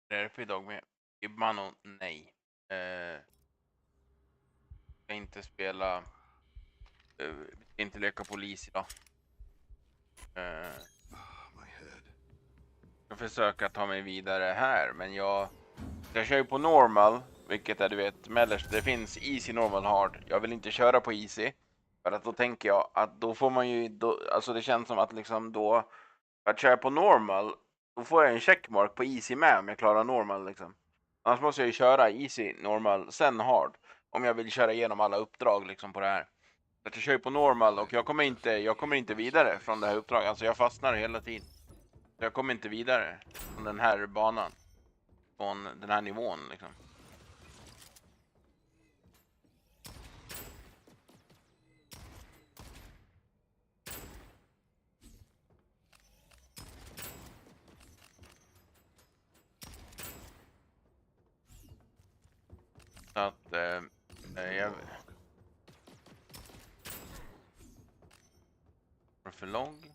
Därför idag med Ibmano, nej. Ska inte spela. Vi ska inte leka polis idag. Jag försöker ta mig vidare här, men jag kör ju på normal, vilket är, du vet, mellerst. Det finns easy, normal, hard. Jag vill inte köra på easy, för att då tänker jag att då får man ju, alltså det känns som att liksom då, att köra på normal, då får jag en checkmark på easy med om jag klarar normal liksom. Annars måste jag ju köra easy, normal, sen hard, om jag vill köra igenom alla uppdrag liksom på det här. Så att jag kör ju på normal och jag kommer inte vidare från det här uppdraget. Alltså jag fastnar hela tiden. Jag kommer inte vidare från den här banan, från den här nivån liksom. Så att jag för lång.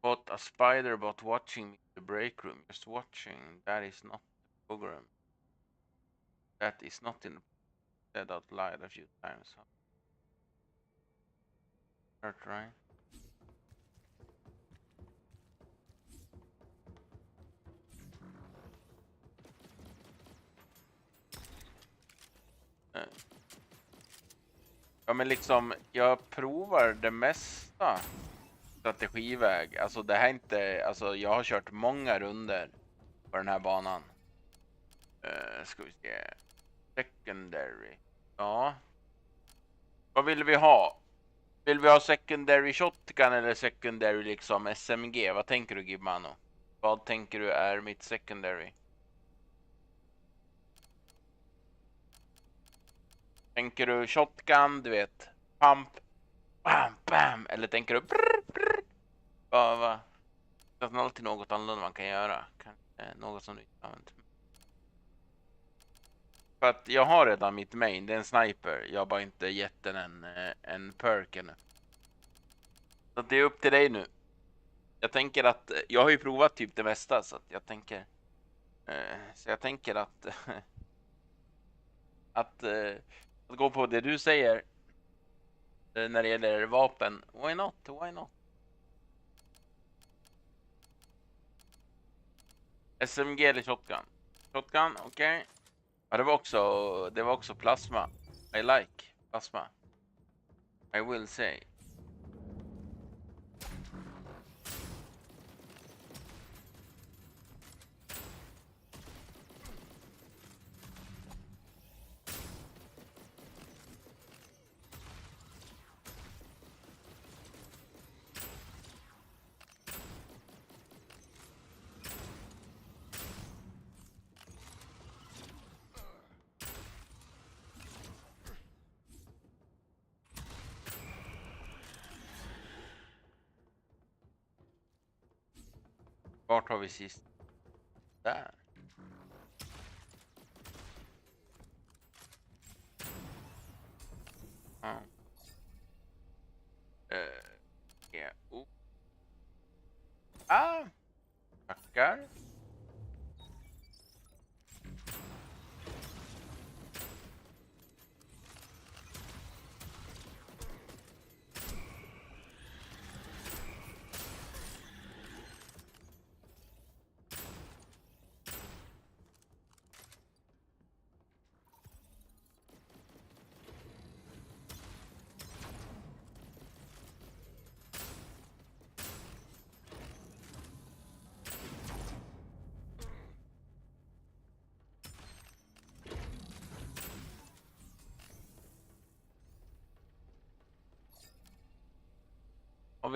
But a spider bot watching me in the break room, just watching. That is not the program. That is not in the said out loud a few times. Hurt, right? Ja, men liksom jag provar det mesta strategiväg. Alltså det här är inte, alltså jag har kört många runder på den här banan. Ska vi se. Secondary. Ja. Vad vill vi ha? Vill vi ha secondary shotgun eller secondary liksom SMG? Vad tänker du, Gibmano? Vad tänker du är mitt secondary? Tänker du shotgun, du vet, pump, bam, bam, eller tänker du brr, brr? Va? Det är alltid något annorlunda man kan göra. Kanske något som du inte använt. För att jag har redan mitt main, det är en sniper. Jag har bara inte gett den en perk ännu. Så det är upp till dig nu. Jag tänker att jag har ju provat typ det mesta, så att jag tänker att att gå på det du säger när det gäller vapen. Why not? Why not? SMG eller shotgun? Shotgun, okej. Okay. Ja, det var också plasma. I like plasma. I will say. Vart har vi sist? Där. Ja. Yeah. Tackar. Och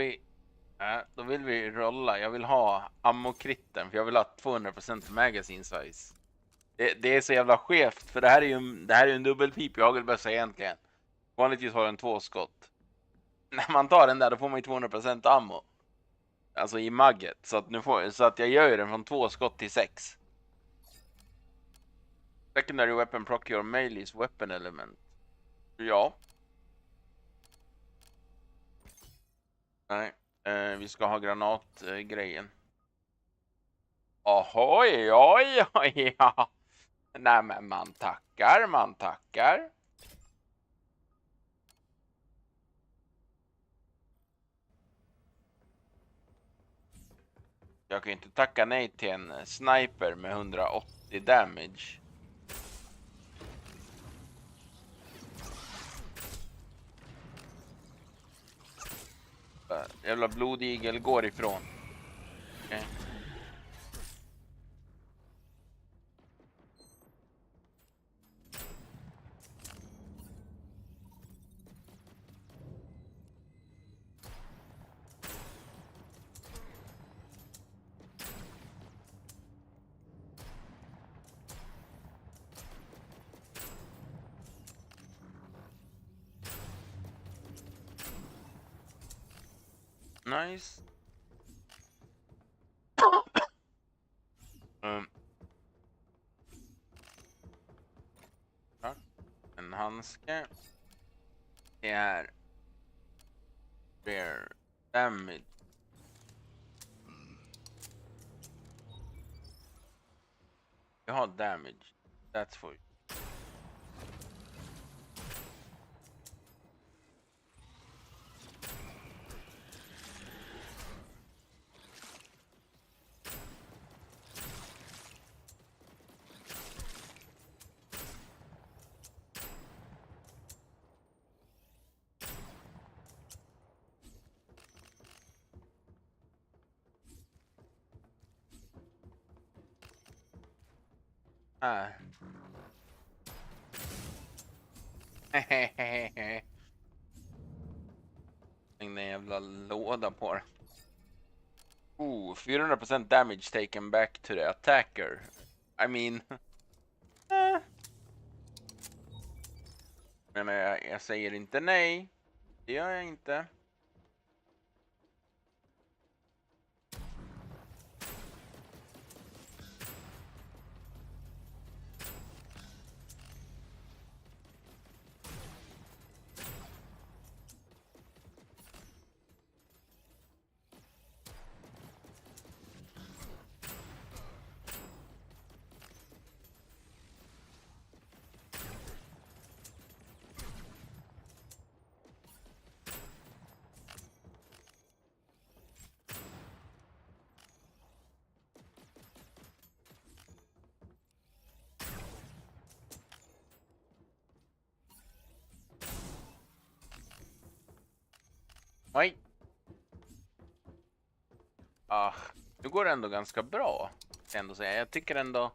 då vill vi rolla. Jag vill ha ammo-kritten, för jag vill ha 200% magazine size. Det är så jävla skevt, för det här är ju en dubbelpip jag vill bössa egentligen. Vanligtvis har den 2 skott. När man tar den där, då får man ju 200% ammo. Alltså i magget. Så att jag gör ju den från 2 skott till 6. Secondary weapon proc your melee's weapon element. Ja. Nej. Vi ska ha granatgrejen. Ohoj, oj, oj, ja. Nej, men man tackar, man tackar. Jag kan ju inte tacka nej till en sniper med 180 damage. Jävla blodigel går ifrån. Okay. Nice. En handske. Det är rare damage. Jag har damage. That's for you. En jävla låda på det. 400% damage taken back to the attacker. I mean... Men jag säger inte nej. Det gör jag inte. Nej. Nu går det ändå ganska bra. Ändå säga. Jag tycker ändå...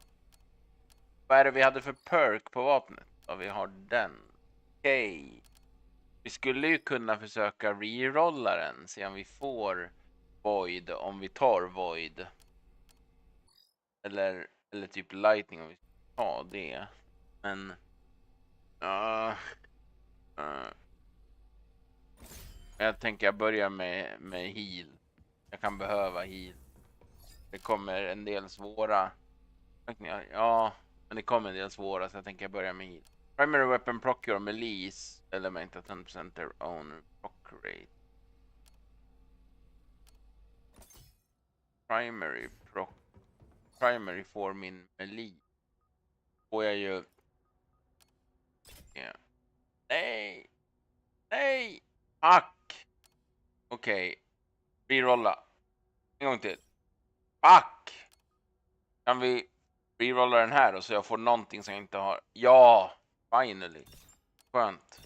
Vad är det vi hade för perk på vapnet? Ja, vi har den. Okej. Vi skulle ju kunna försöka rerolla den. Se om vi får void. Om vi tar void. Eller typ lightning om vi tar det. Men... jag tänker jag börjar med heal. Jag kan behöva heal. Det kommer en del svåra. Ja, men det kommer en del svåra så jag tänker jag börja med heal. Primary weapon proc your melee element at 10% their own proc rate. Primary for min melee. Får jag ju... Yeah. Nej! Nej! Fuck! Okej. Rerolla. En gång till. Fuck! Kan vi rerolla den här och så jag får någonting som jag inte har? Ja! Finally. Skönt.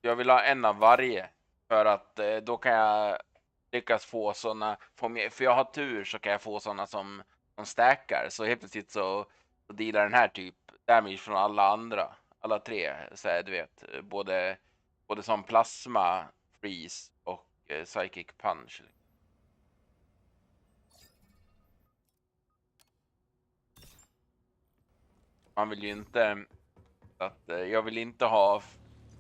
Jag vill ha en av varje. För att då kan jag lyckas få såna... För jag har tur så kan jag få såna som stackar. Så helt plötsligt så dealar den här typ damage från alla andra. Alla tre. Så här, du vet. Både som plasma, freeze och psychic punch. Man vill ju inte... Att, jag vill inte ha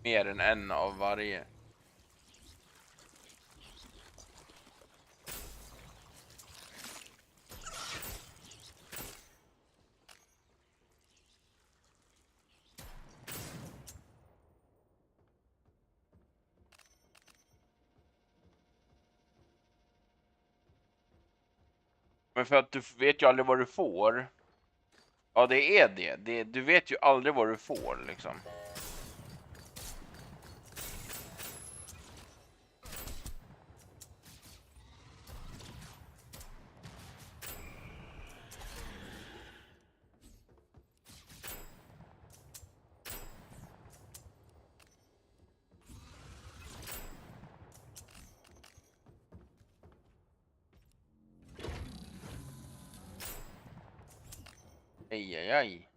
mer än en av varje. Men för att du vet ju aldrig vad du får. Ja, det är det. Du vet ju aldrig vad du får liksom. Aj, aj, aj.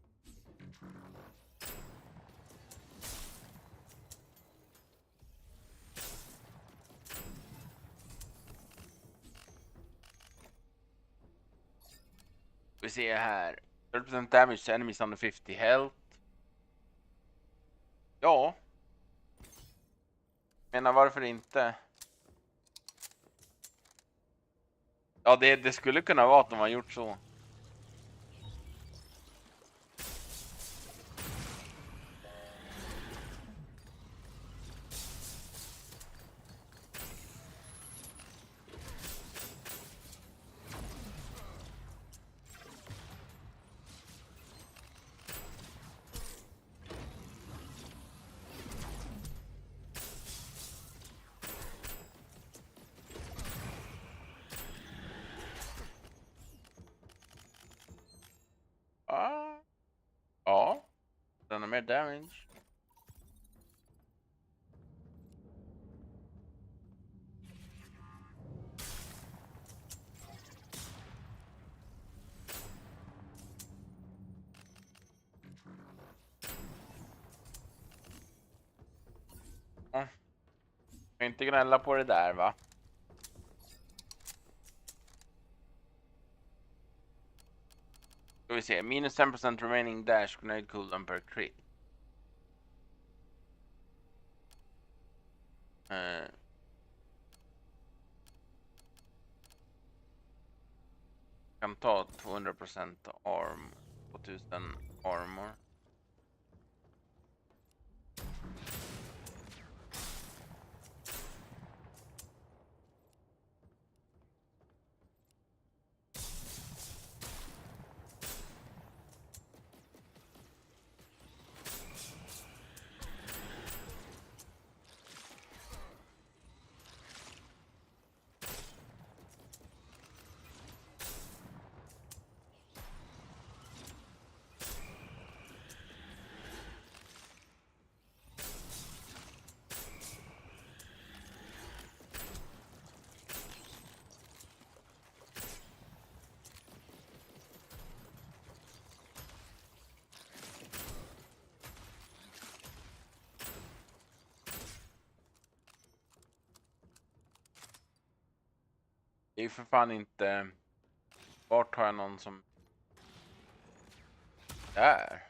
Vi ser här. 30% damage to enemies under 50 health. Ja. Menar varför inte? Ja, det skulle kunna vara att de har gjort så. Ja. Den har mer damage. Ja. Kan inte gnälla på det där, va? Ska vi se. Minus 10% remaining dash grenade cooldown per crit. Kan ta 200% arm. 2000 armor. Det är ju för fan inte... Vart har jag någon som... Där.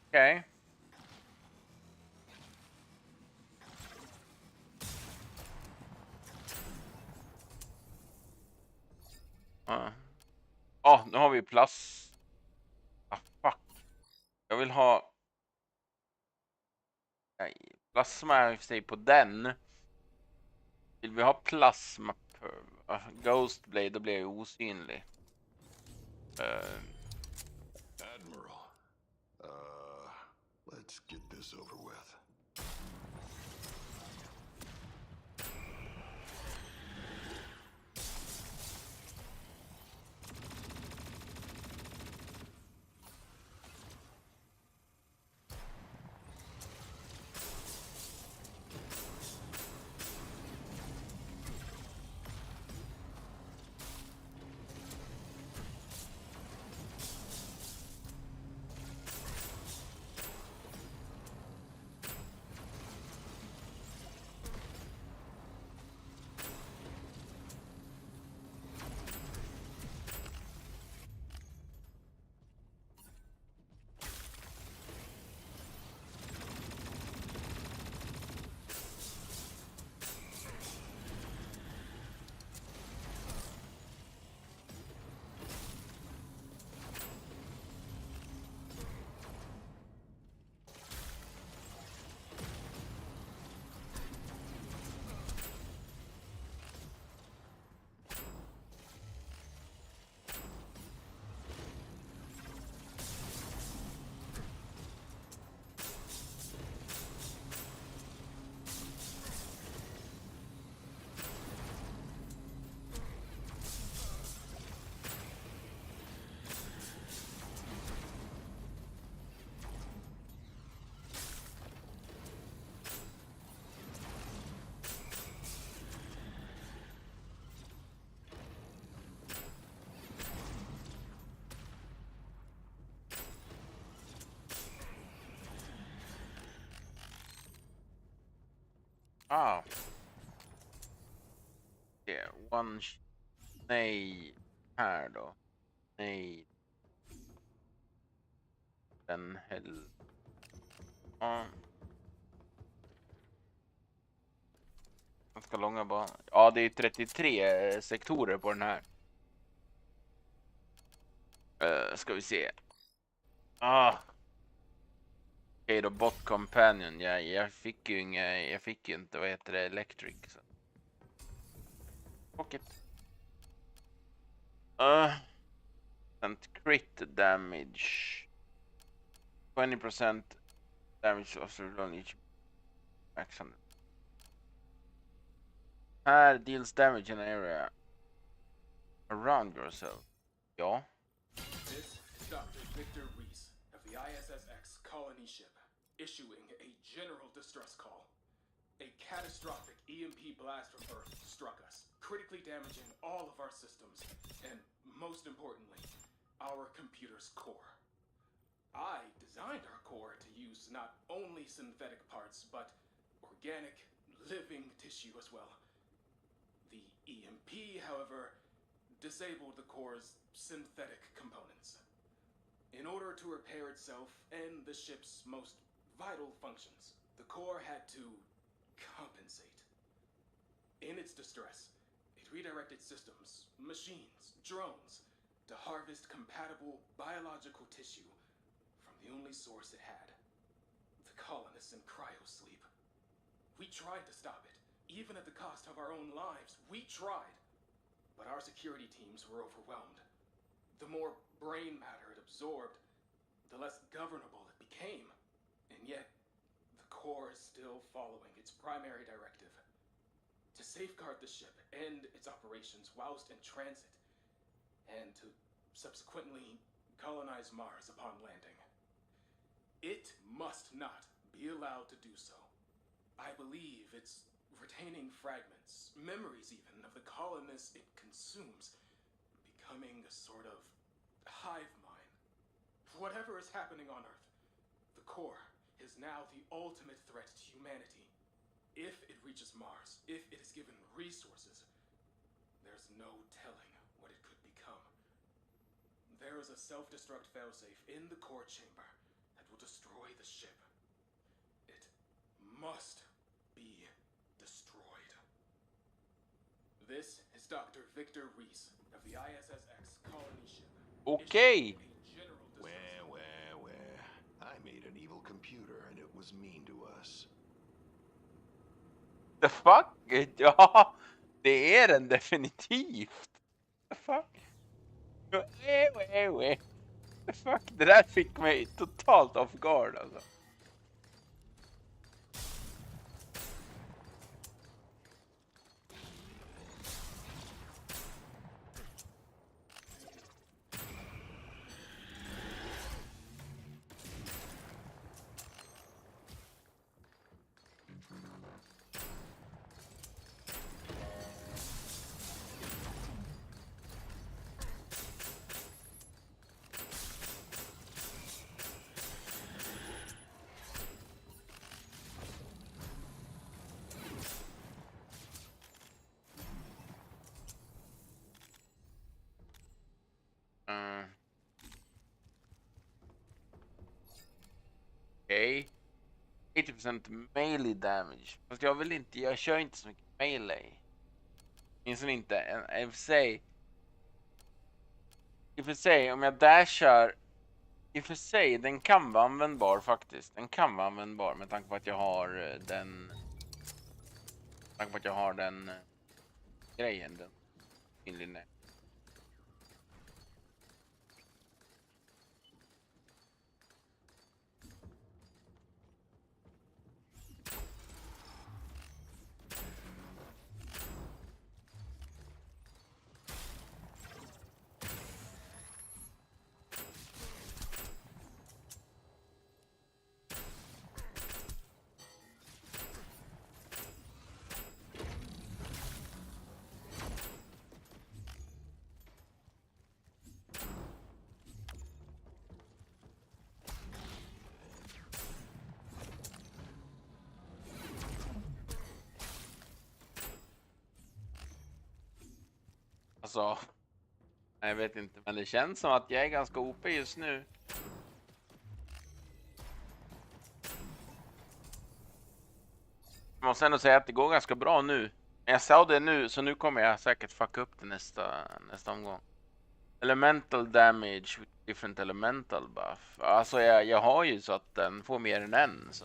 Okej. Ja, nu har vi plats. Fuck. Jag vill ha... Nej, plasma är i och för sig på den. Vill vi ha plasma Ghost Blade, då blir jag osynlig. Admiral, let's get this over with. Ah. Yeah, one... Nej. Här då. Nej. Den hell... Ja. Ganska långa banor. Ja, det är 33 sektorer på den här. Ska vi se. Okej då, bot companion. Jag fick ju inte, vad heter det, electric. Så. Pocket. And crit damage. 20% damage after on each action. Här deals damage in an area around yourself. Ja. This is Dr. Victor Reese of the ISSX colony ship, issuing a general distress call. A catastrophic EMP blast from Earth struck us, critically damaging all of our systems, and most importantly, our computer's core. I designed our core to use not only synthetic parts, but organic, living tissue as well. The EMP, however, disabled the core's synthetic components. In order to repair itself and the ship's most vital functions, the core had to compensate. In its distress, it redirected systems, machines, drones, to harvest compatible biological tissue from the only source it had, the colonists in cryosleep. We tried to stop it, even at the cost of our own lives. We tried. But our security teams were overwhelmed. The more brain matter it absorbed, the less governable it became. And yet, the core is still following its primary directive: to safeguard the ship and its operations whilst in transit, and to subsequently colonize Mars upon landing. It must not be allowed to do so. I believe it's retaining fragments, memories even, of the colonists it consumes, becoming a sort of hive mind. Whatever is happening on Earth, the core is now the ultimate threat to humanity. If it reaches Mars, if it is given resources, there's no telling what it could become. There is a self-destruct failsafe in the core chamber that will destroy the ship. It must be destroyed. This is Dr. Victor Reese of the ISSX colony ship. Okej. Where. I made an evil computer and it was mean to us. The fuck? Ja, det är den definitivt. The fuck? The fuck? Det där fick mig totalt off guard alltså. Okej. 80% melee damage. Fast jag kör inte så mycket melee. Minns inte. I och för sig, om jag dashar. I och för sig, den kan vara användbar faktiskt. Den kan vara användbar med tanke på att jag har den. Med tanke på att jag har den grejen. Den inlinjen. alltså. Jag vet inte, men det känns som att jag är ganska OP just nu. Jag måste ändå säga att det går ganska bra nu. Jag sa det nu, så nu kommer jag säkert fucka upp det nästa omgång. Elemental damage with different elemental buff. Alltså jag har ju så att den får mer än en. Så.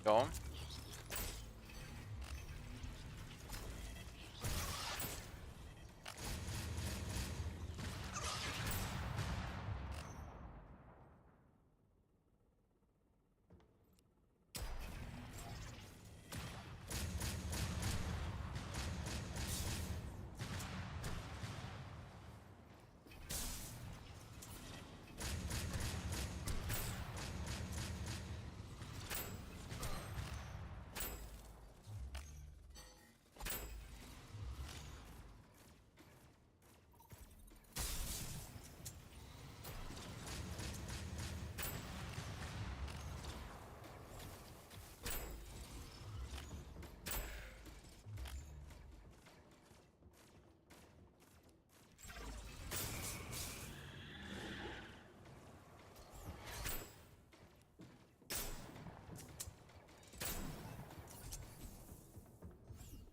Ja.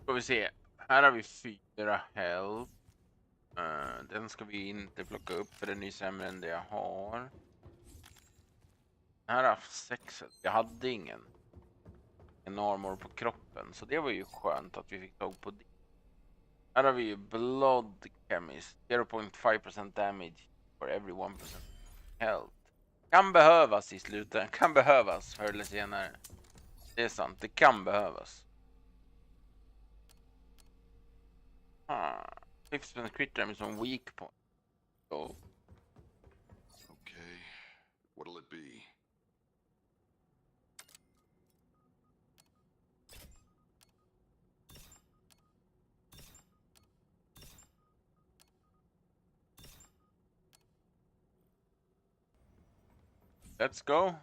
Ska vi se. Här har vi 4 health. Den ska vi inte plocka upp för den är sämre än det jag har. Här har jag 6. Jag hade en armor på kroppen, så det var ju skönt att vi fick tag på det. Här har vi ju blood chemist. 0.5% damage for every 1% health. Kan behövas i slutet. Kan behövas förr eller senare. Det är sant, det kan behövas. 50% crit damage on weak point. So. Okay, what'll it be? Let's go.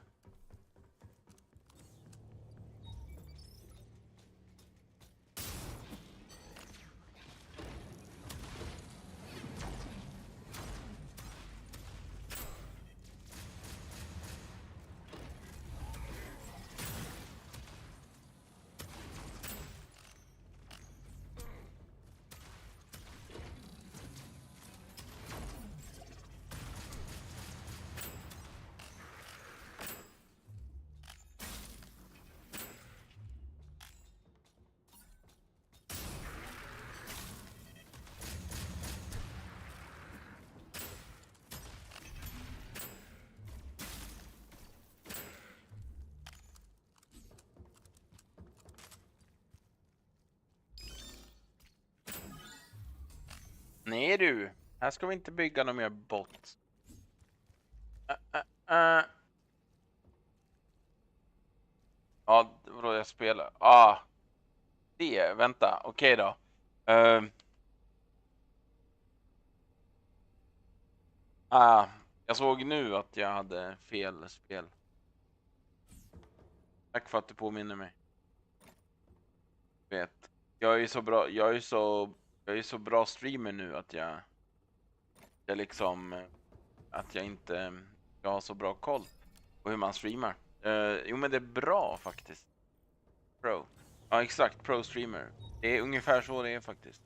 Nej du, här ska vi inte bygga någon mer bot. Ja, vadå jag spelar? Vänta, okej då. Jag såg nu att jag hade fel spel. Tack för att du påminner mig. Vet, jag är så bra, jag är så bra streamer nu att jag liksom att jag inte jag har så bra koll på hur man streamar. Jo men det är bra faktiskt. Pro. Ja exakt, pro streamer. Det är ungefär så det är faktiskt.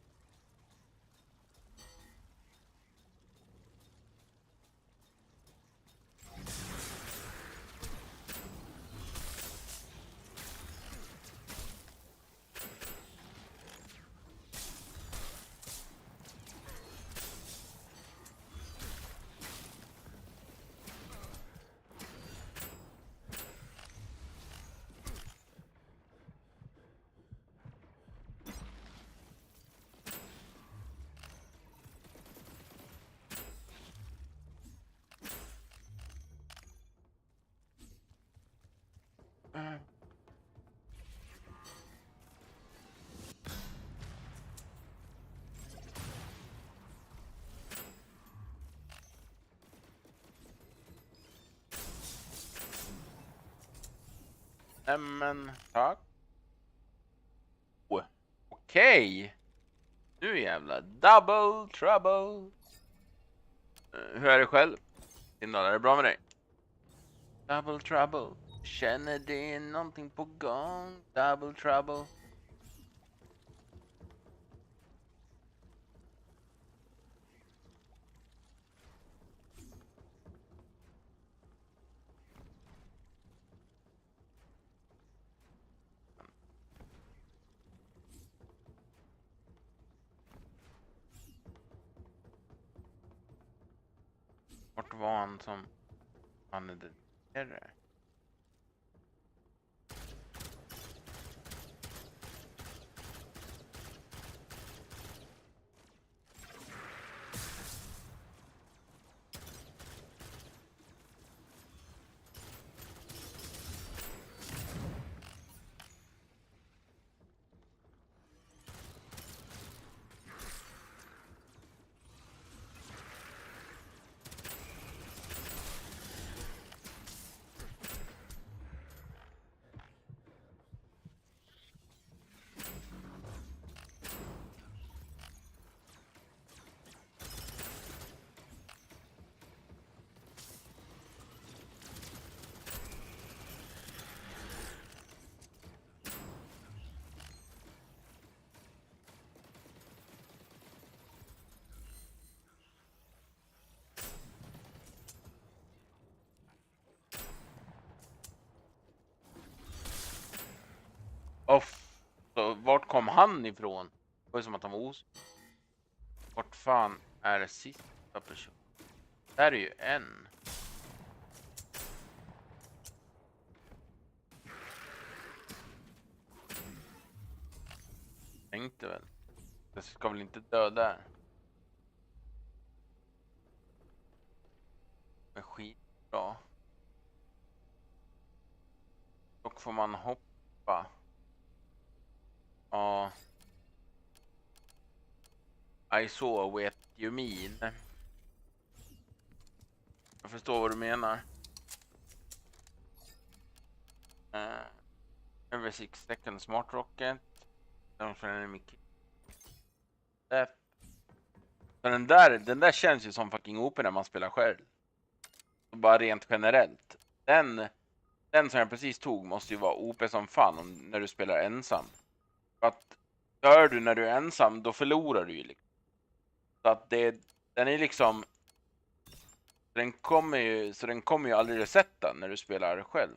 Nämen, tack. Okej. Nu jävla double trouble. Hur är det själv? Är det bra med dig? Double trouble. Känner det någonting på gång? Double trouble. Vart var han som han är det? Så vart kom han ifrån? Det var ju som att han var Vart fan är det sista person? Där är ju en. Tänkte väl. Det ska väl inte dö där. Men skitbra. Dock får man hoppa. Ja. I saw what you mean. Jag förstår vad du menar. Every 6 seconds smart rocket. Den där känns ju som fucking OP när man spelar själv. Bara rent generellt. Den som jag precis tog måste ju vara OP som fan när du spelar ensam. För att dör du när du är ensam, då förlorar du ju liksom. Så att den är liksom, den kommer ju aldrig resetta när du spelar själv.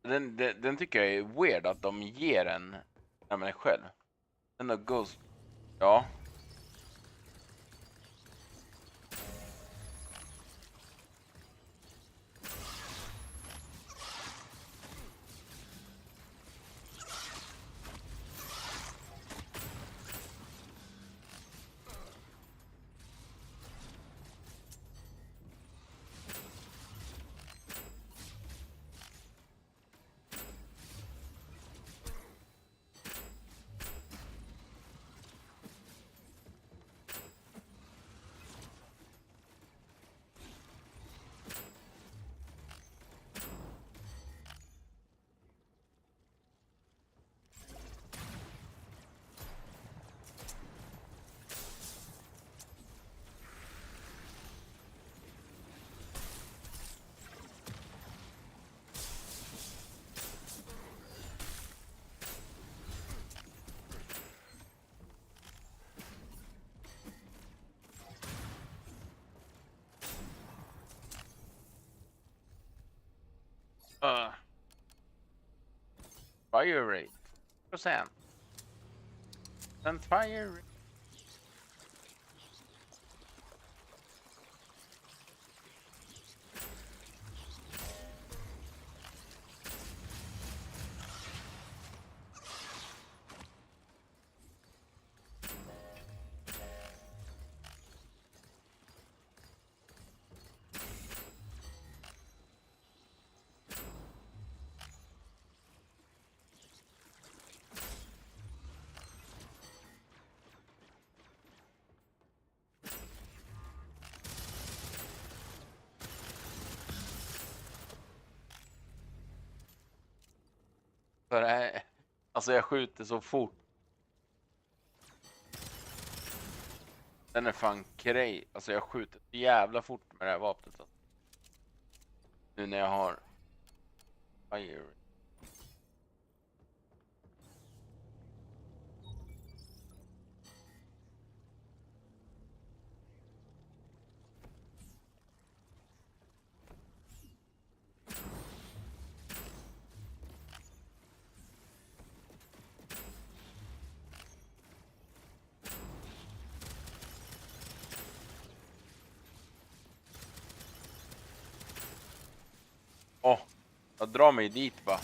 Den tycker jag är weird att de ger en när man är själv. Den där Ghost. Ja. Fire rate %. And fire rate. För alltså jag skjuter så fort Den är fan cray. Alltså jag skjuter så jävla fort med det här vapnet. Alltså. Nu när jag har fire. Åh, jag drar mig dit va.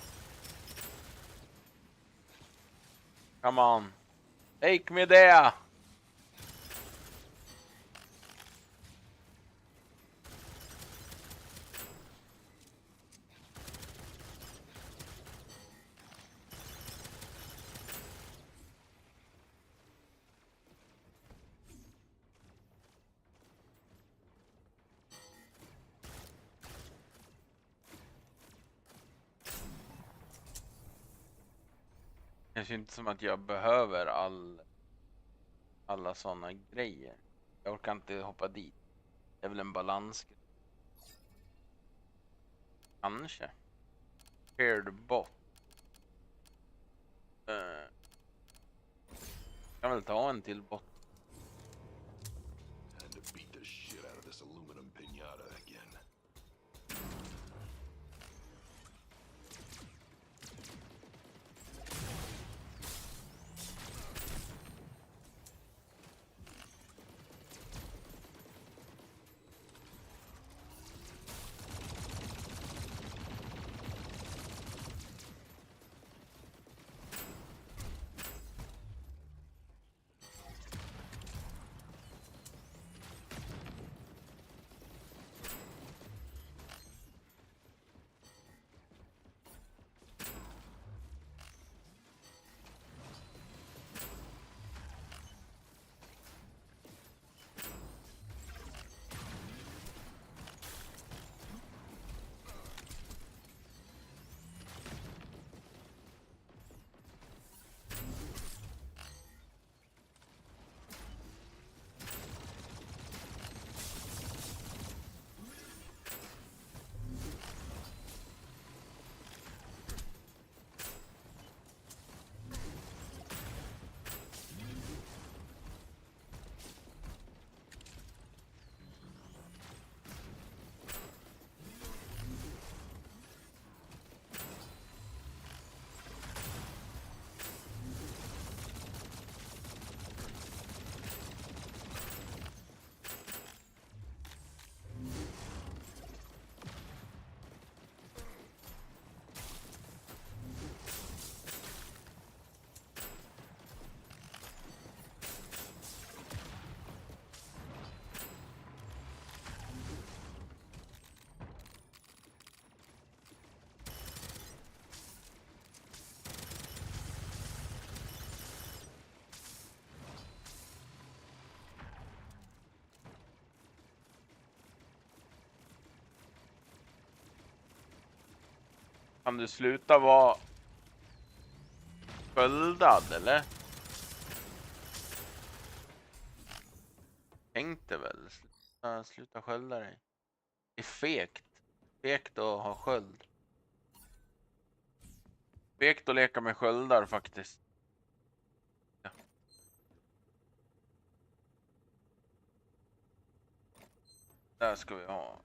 Come on. Take me there. Det känns inte som att jag behöver alla såna grejer. Jag orkar inte hoppa dit. Det är väl en balans. Kanske. Paired bot. Kan väl ta en till bot. Time to beat the shit out of this aluminum pinata again. Kan du sluta vara sköldad eller? Tänkte väl. Sluta skölda dig. Det är fegt. Fegt att ha sköld. Fegt att leka med sköldar faktiskt. Ja. Där ska vi ha.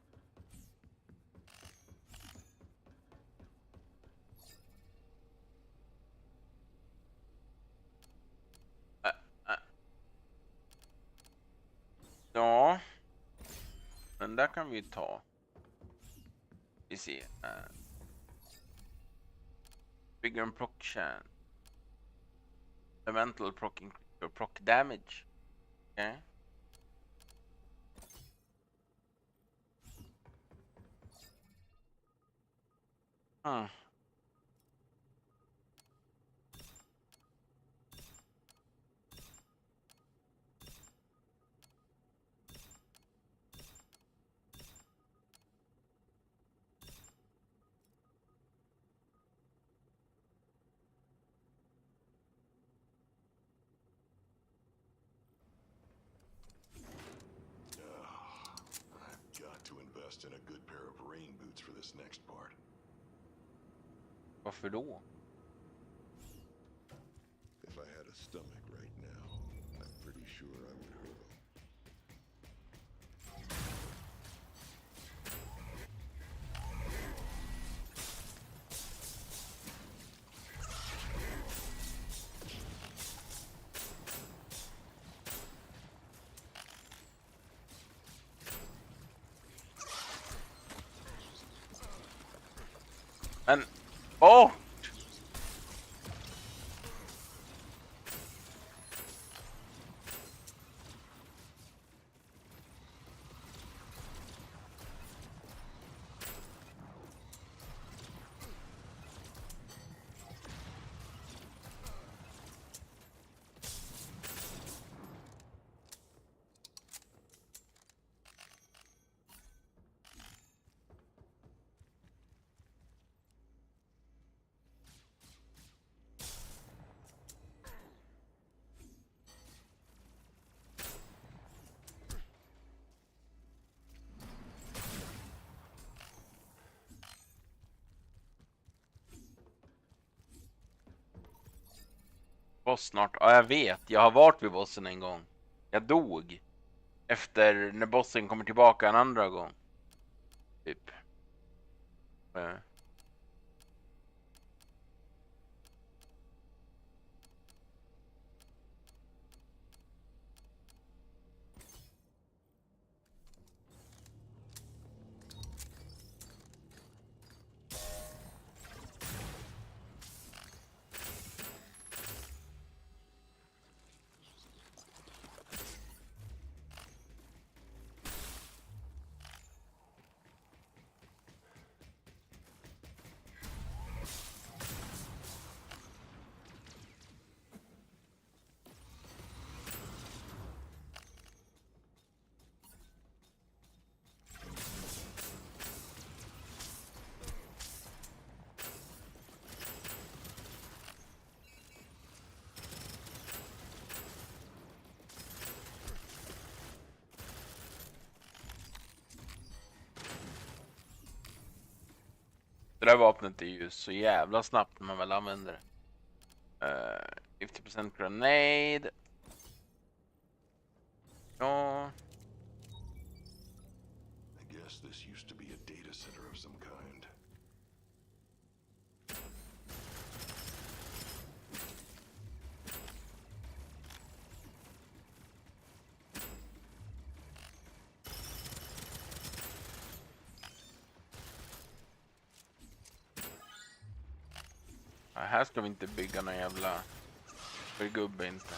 Ja. Den där kan vi ta. Vi ser. Bigger and proc chance. Elemental proc damage. Okej. Okay. this next part. Varför då? If I had a stomach right now, I'm pretty sure I would hurl. Men... Åh! Boss snart. Ja, jag vet. Jag har varit vid bossen en gång. Jag dog. Efter när bossen kommer tillbaka en andra gång. Typ. Det där vapnet är ju så jävla snabbt när man väl använder det. 50% grenade. Ja. I guess this used to be a data center of some kind. Här ska vi inte bygga någon jävla gubbe inte.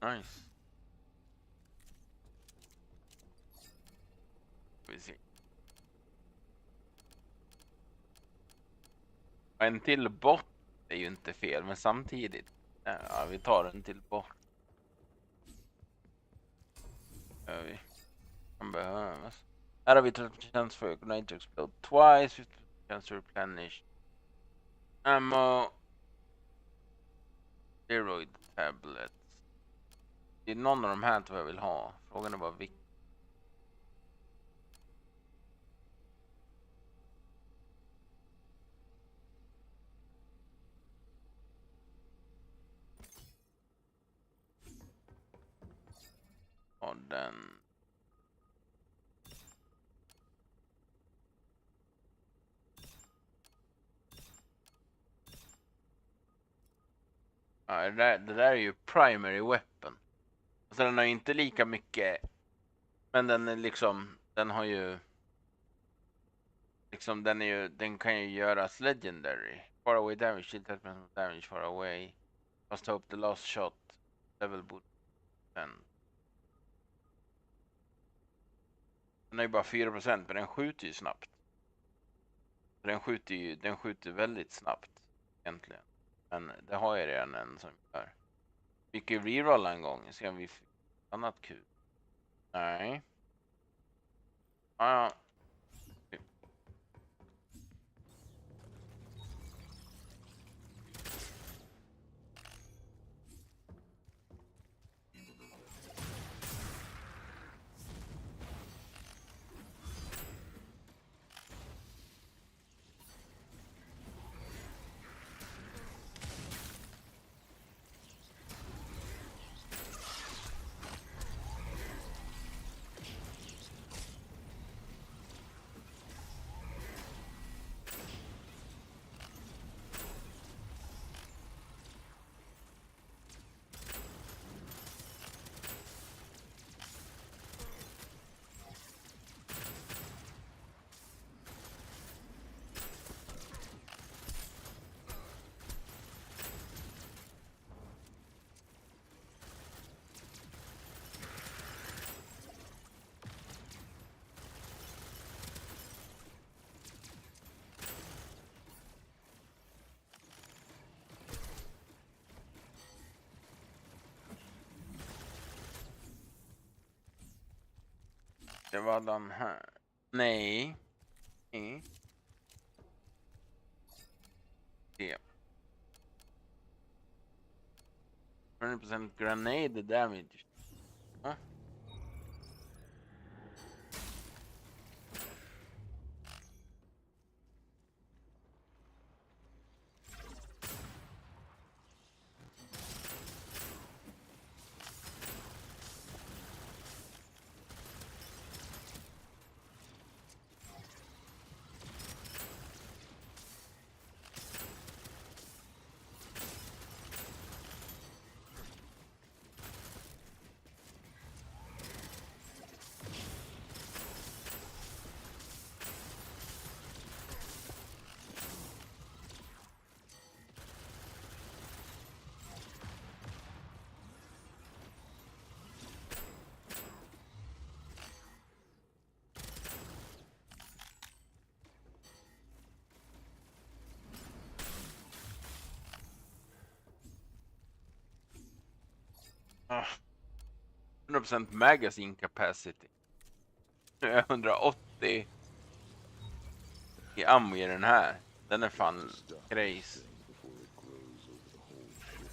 Nice. Vi ser. En till bot är ju inte fel, men samtidigt. Ja, vi tar en till bot. Ja, vi kan behövas. Här har vi 30 chans för grenade to explode twice, 50 chans to replenish ammo, steroid tablets. Det är någon av de här tror jag vill ha. Frågan är bara vilken. Och den. Ja, det där är ju primary weapon. Alltså den har ju inte lika mycket. Men den är liksom. Den har ju. Liksom den kan ju göras legendary. Far away damage, shield damage far away. Must hope the last shot. Level boot 10. Den är ju bara 4%, men den skjuter ju snabbt. Den skjuter väldigt snabbt egentligen. Men det har ju redan en som gör. Fick ju rerolla en gång. Se om vi fick annat kul. Nej. Ja. Det var den här. Nej. Nej. Det. 100% grenade damage. Ja. Ah. 100% magazine capacity. Nu är 180 i ammo i den här. Den är fan crazy. Before it grows over the whole ship.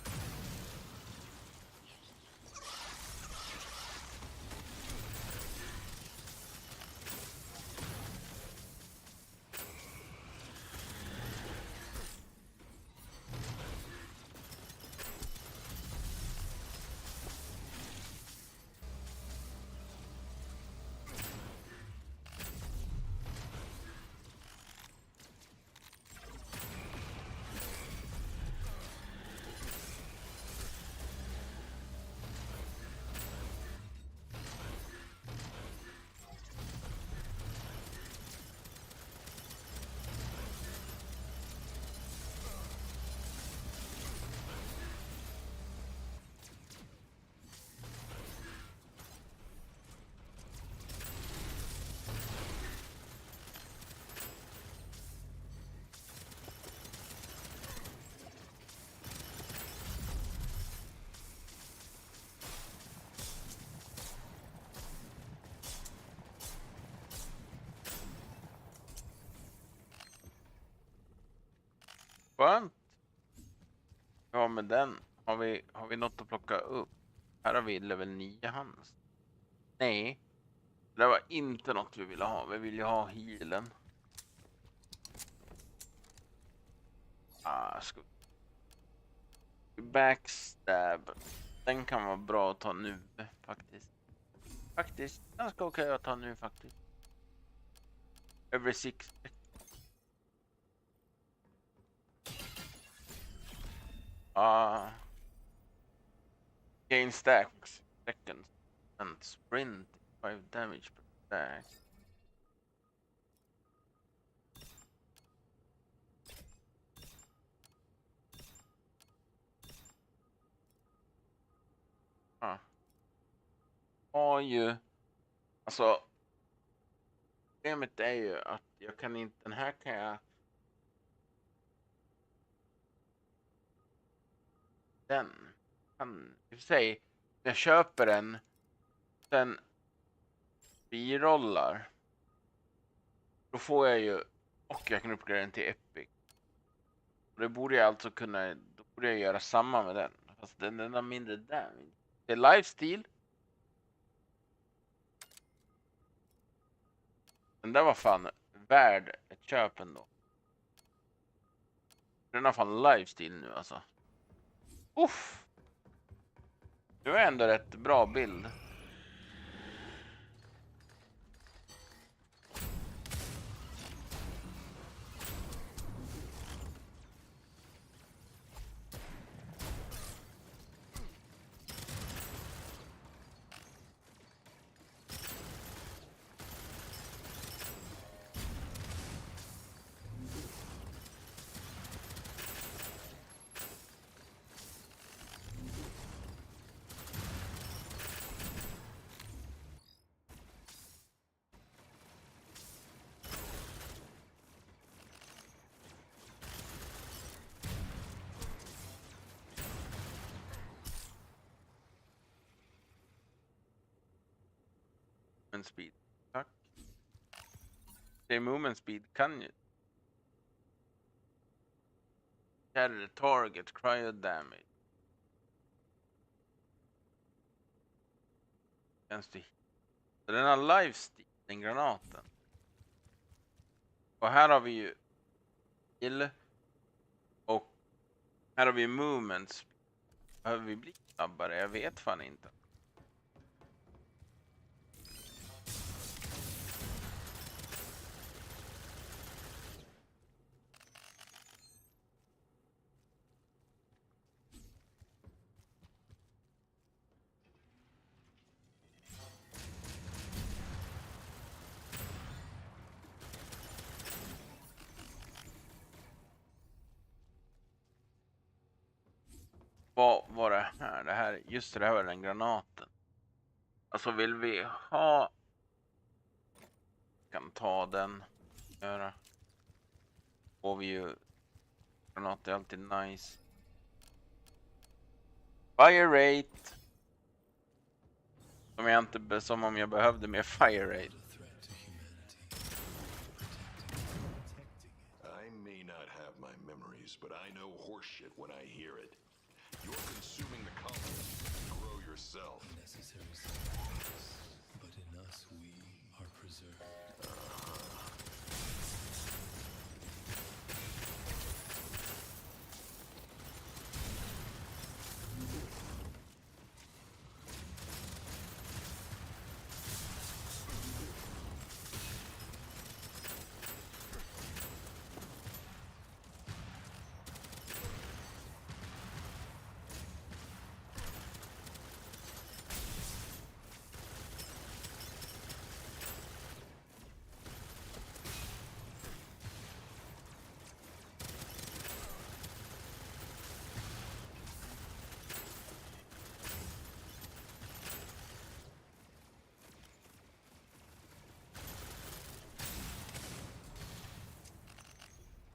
Skönt. Ja, med den har vi något att plocka upp. Här har vi level 9 hands. Nej. Det var inte något vi ville ha. Vi vill ju ha healen. Backstab. Den kan vara bra att ta nu faktiskt. Faktiskt ganska okej att ta nu faktiskt. Every 6. Gain stacks seconds and sprint 5 damage per stack. Har ju alltså problemet är ju att jag kan inte, den här kan jag den kan i och för sig, jag köper den, sen birollar, då får jag ju, och jag kan uppgradera den till epic. Och det borde jag alltså kunna, då borde jag göra samma med den. Fast den har mindre damage. Det är lifesteal. Den där var fan värd ett köp ändå. Den har fan lifesteal nu alltså. Uff. Det var ändå rätt bra bild. Movement speed. Tack. Det är movement speed kan ju. Carry target, cryo damage. Känns det. Så den har lifesteal, den granaten. Och här har vi ju kill. Och här har vi movements. Behöver vi bli snabbare? Jag vet fan inte. Vad var det här? Det här, just det här var den granaten. Alltså vill vi ha... Kan ta den. Göra. Får vi ju... Granat är alltid nice. Fire rate. Som om jag behövde mer fire rate. I may not have my memories, but I know horseshit when I hear it. You're consuming the colony to grow yourself. Necessary sacrifice, but in us we are preserved.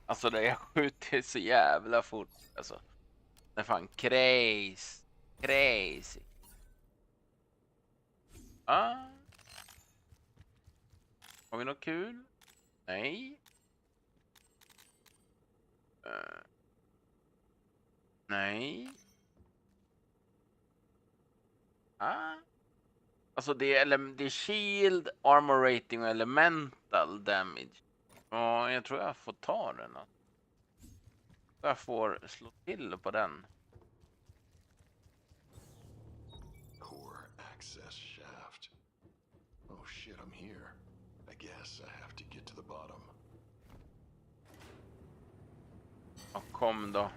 Alltså det jag skjuter så jävla fort. Alltså. Det är fan crazy. Ah. Har vi något kul? Nej. Nej. Ah. Alltså det är shield, armor rating och elemental damage. Ja, jag tror jag får ta den. Jag får slå till på den. Core access shaft. Oh shit, I'm here. I guess I have to get to the bottom. Ja, kom då.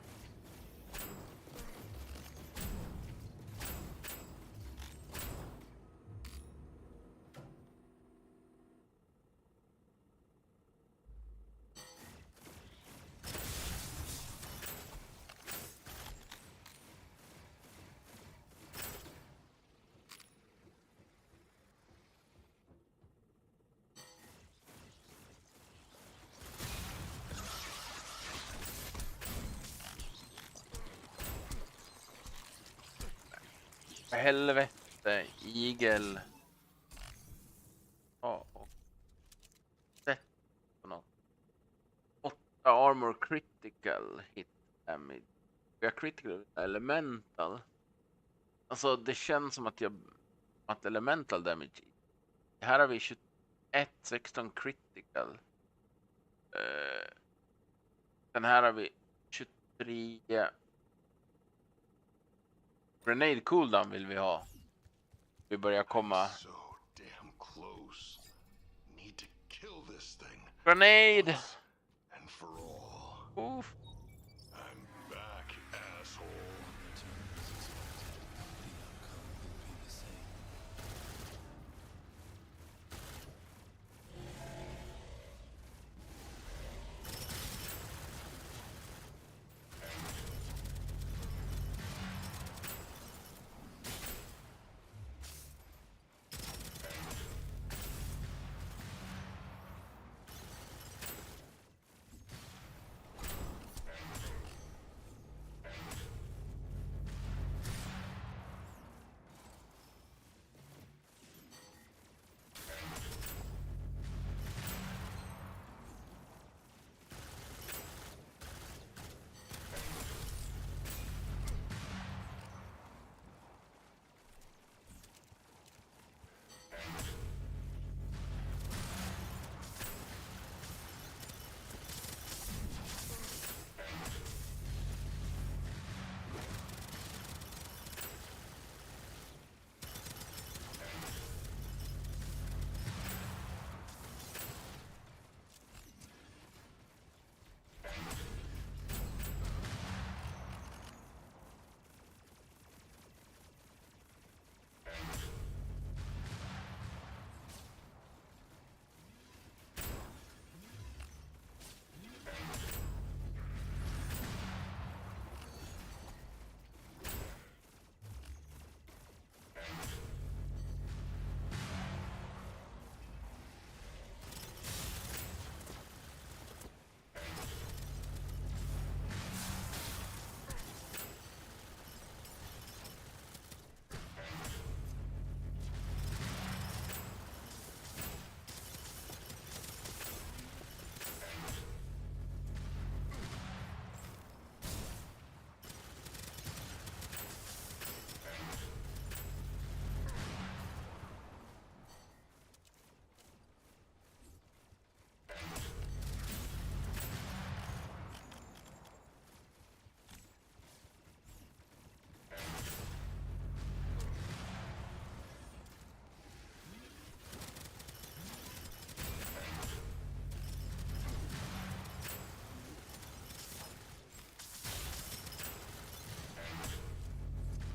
För helvete, igel. Ja, och sätt på något. 8 armor critical hit damage. Vi har critical elemental. Alltså det känns som att elemental damage. Här har vi 21, 16 critical. Den här har vi 23. Grenade cooldown vill vi ha. Vi börjar komma. So damn close. Need to kill this thing. Grenade! And for all. Oof. I'm back, asshole.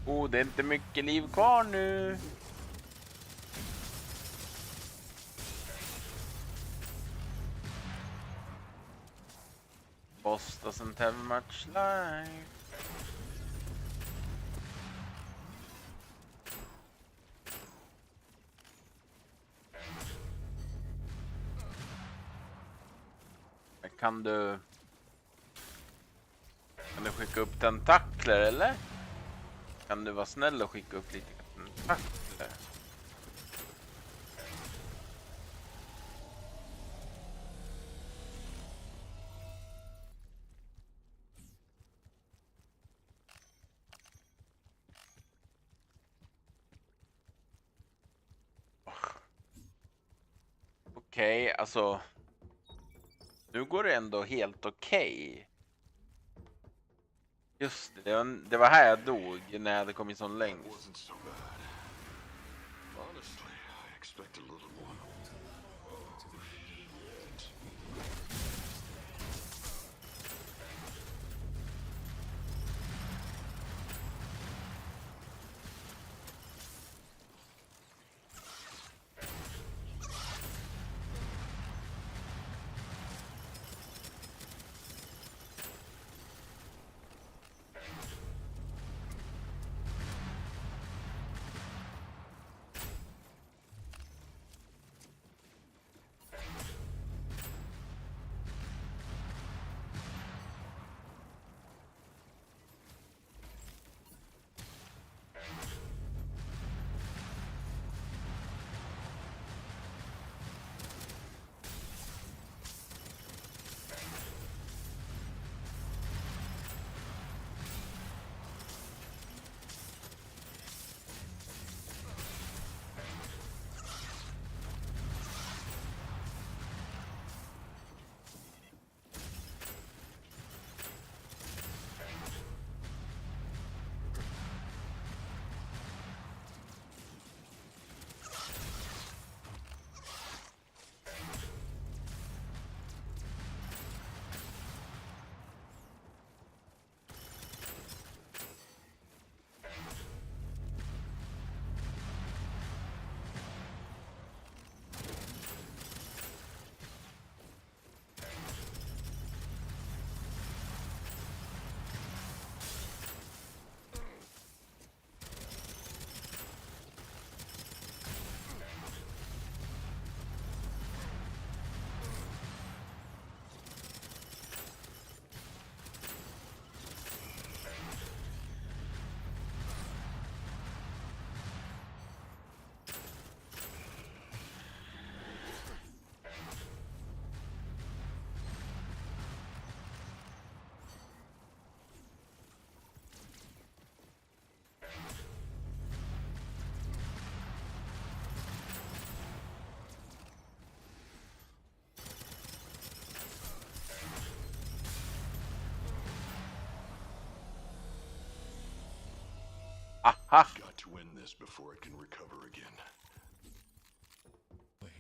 Oh, det är inte mycket liv kvar nu. Boss doesn't have much life. Kan du skicka upp tentakler eller? Kan du vara snäll och skicka upp lite tentakler? Okej, alltså nu går det ändå helt okej. Just det, det var här jag dog när jag hade kommit så längst. Wasn't so bad. Honestly, I expected a little more. Oh, shit. Ha! Got to end this before it can recover again. Wait,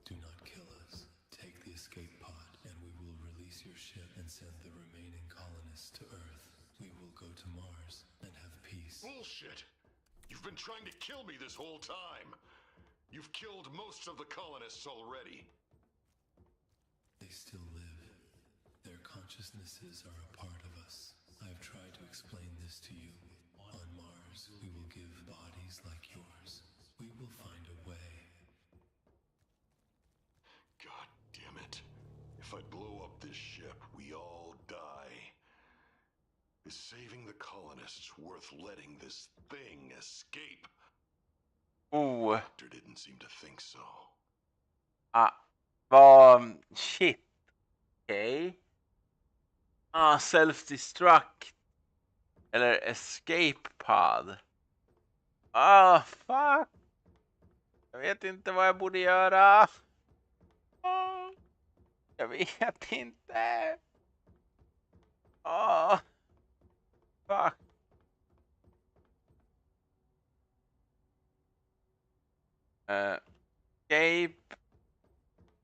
do not kill us. Take the escape pod, and we will release your ship and send the remaining colonists to Earth. We will go to Mars and have peace. Bullshit! You've been trying to kill me this whole time. You've killed most of the colonists already. They still live. Their consciousnesses are a part of us. I've tried to explain this to you. On Mars, we will give bodies like yours. We will find a way. God damn it. If I blow up this ship, we all die. Is saving the colonists worth letting this thing escape? Oh. Doctor didn't seem to think so. Shit. Okej. Self-destruct. Eller escape pod. Fuck. Jag vet inte vad jag borde göra. Jag vet inte. Fuck. Escape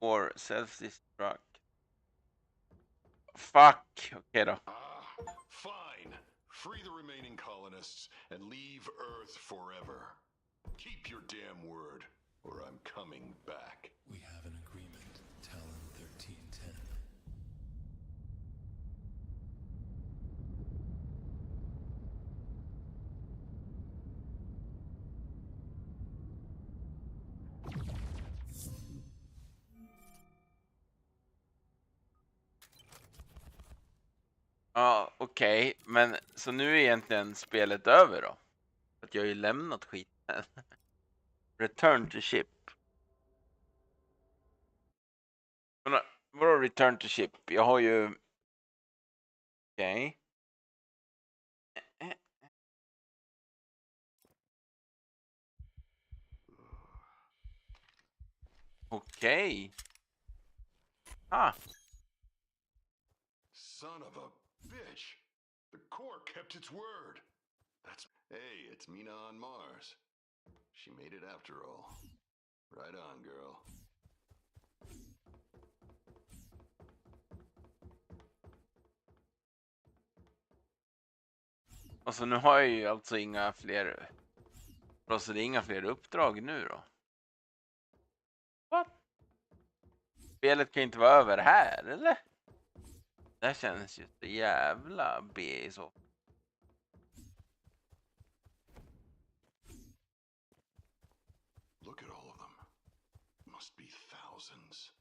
or self-destruct. Fuck. Okej då. Fine. Free the remaining colonists and leave Earth forever. Keep your damn word, or I'm coming back. We have an agreement. Talon 1310. Ja, okej. Men så nu är egentligen spelet över då? Att jag har ju lämnat skiten. Return to ship. Men vadå return to ship? Jag har ju... Okej. Okej. Son of a bitch. The core kept its word. That's... Hey, it's Mina on Mars. She made it after all. Right on, girl. Alltså nu har jag ju alltså inga fler... Alltså det är inga fler uppdrag nu då. What? Spelet kan inte vara över här, eller? Det här känns ju så jävla B så. Look at all of them. Must be thousands.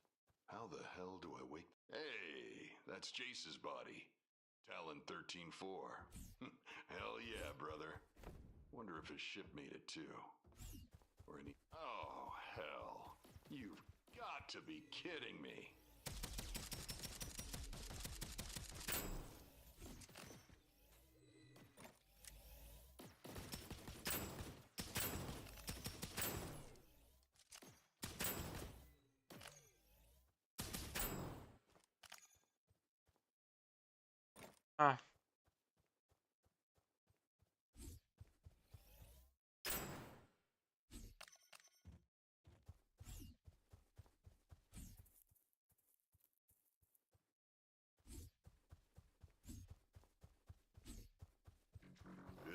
How the hell do I wake... Hey, that's Jace's body. Talon 13-4. Hell yeah, brother. Wonder if his ship made it too. Or any... Oh, hell. You've got to be kidding me.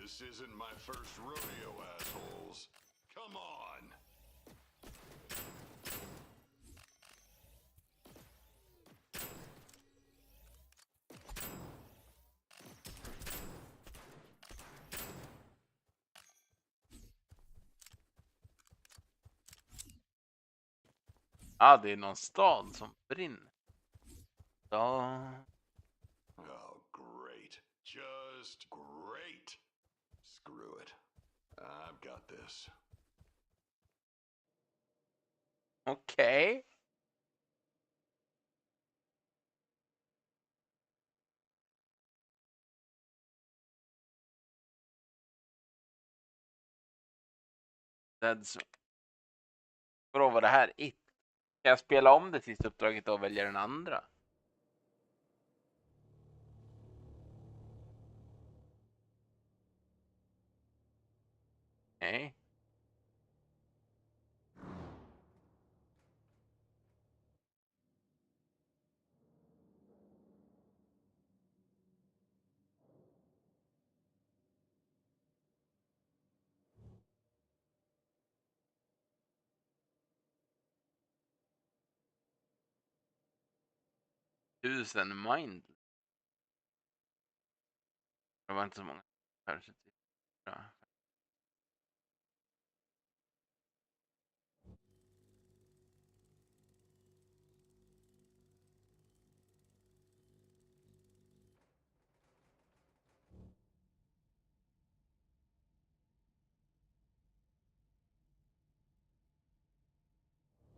This isn't my first rodeo, assholes. Come on! Det är någon stad som brinner. Ja. Oh, great. Just great. Screw it. I've got this. Okej. Bra, var det här it? Ska jag spela om det sista uppdraget och välja den andra? Nej. Tusen mind. Det var inte så många. Kanske bra.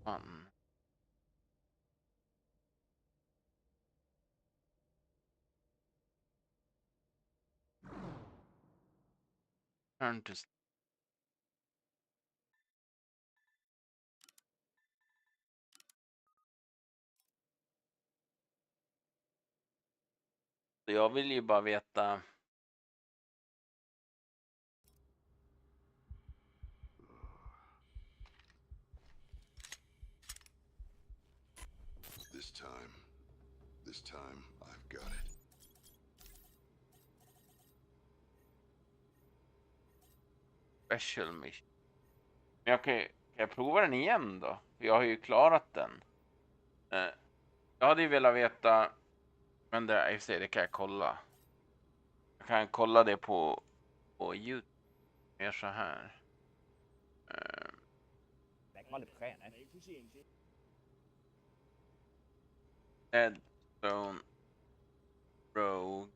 Fan. Turn to jag vill ju bara veta. This time, I've got it. Special mission. Men kan jag prova den igen då? För jag har ju klarat den. Jag hade ju velat veta. Men det, i och för sig, det kan jag kolla. Jag kan kolla det på YouTube. Jag gör så här. Deadzone Rogue.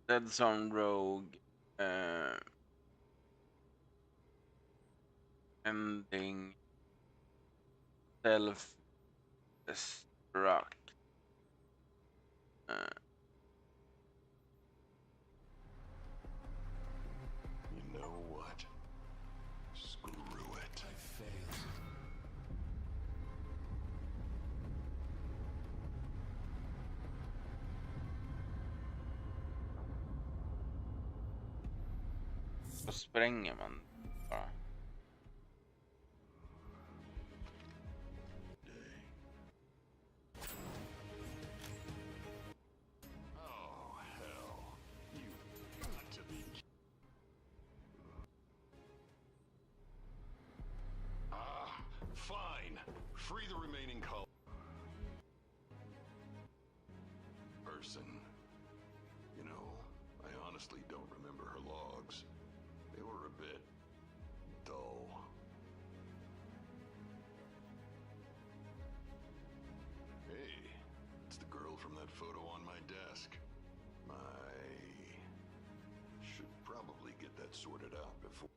Deadzone Rogue. Ending. Self-destruct. You know what? Screw it. I failed. Då spränger man bara. Oh, hell. You got to be... Fine. Free the remaining person. You know, I honestly don't remember her logs. They were a bit dull. Hey, it's the girl from that photo on my desk. I should probably get that sorted out before...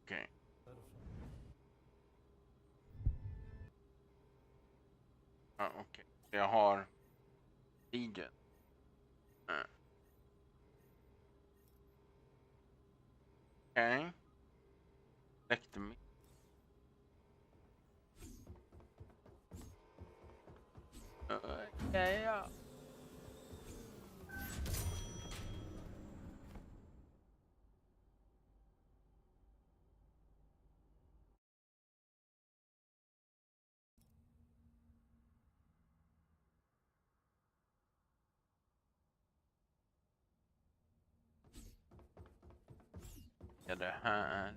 Okej. Ja, okej. Jag har Legion. Okej. Räckte mig. Ja. Ja, det här.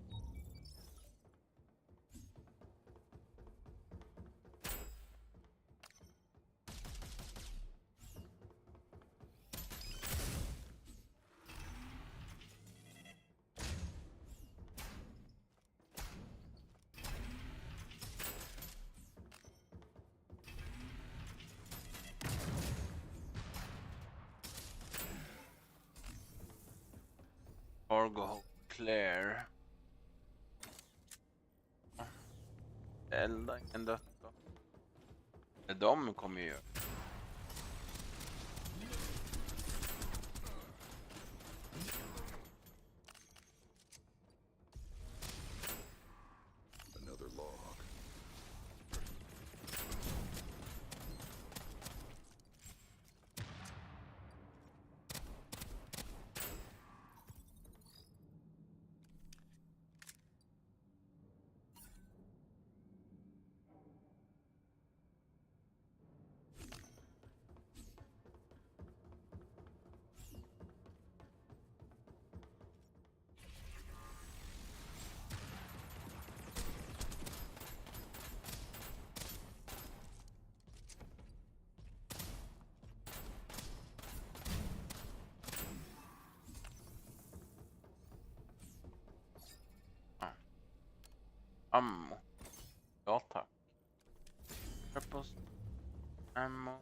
Cargo clear. Elda en dött då. De kommer ju. Another log. Ammo. Ja, tack. Purpose. Ammo.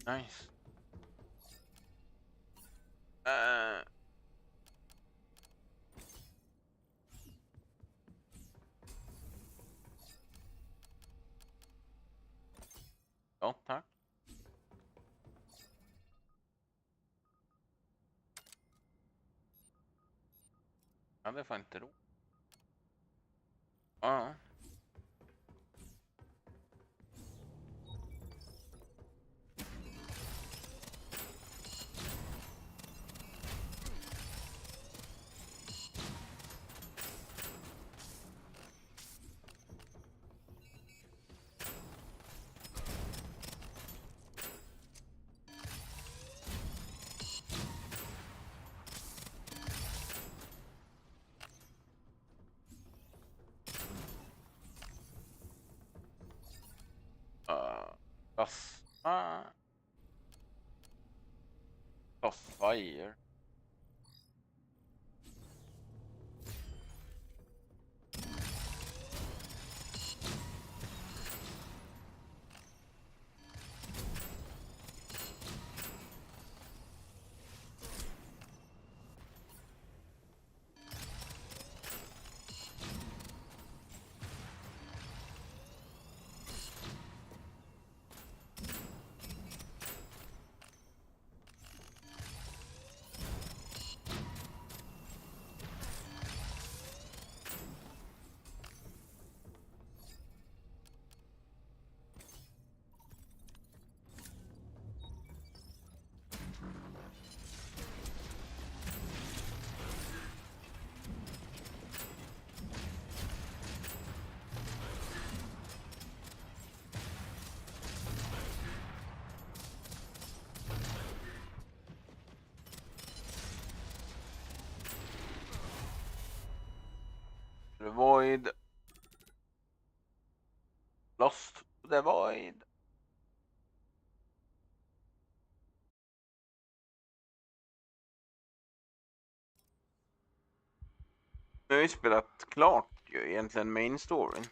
Nice. Ja, tack. Ja, det får inte ro. Ja. Bästa. Fire. The void. Lost the void. Nu har vi spelat klart ju egentligen main storyn.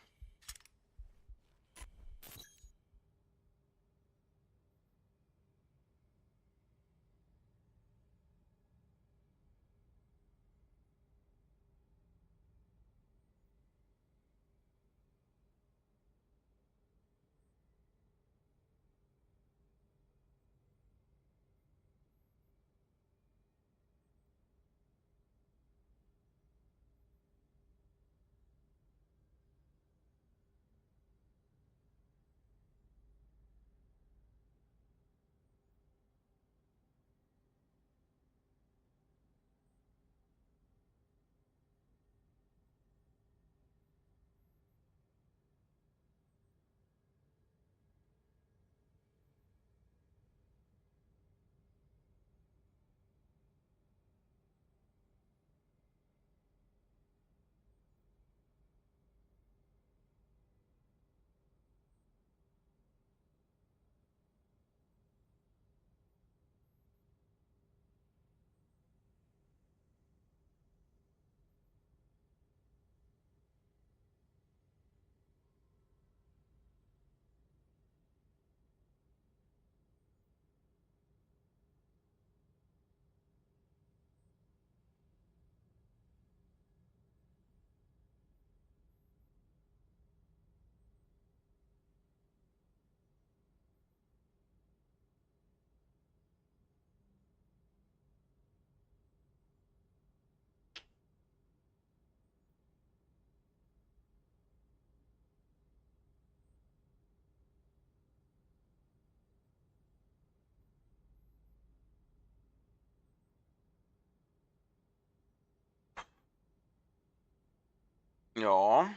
Ja.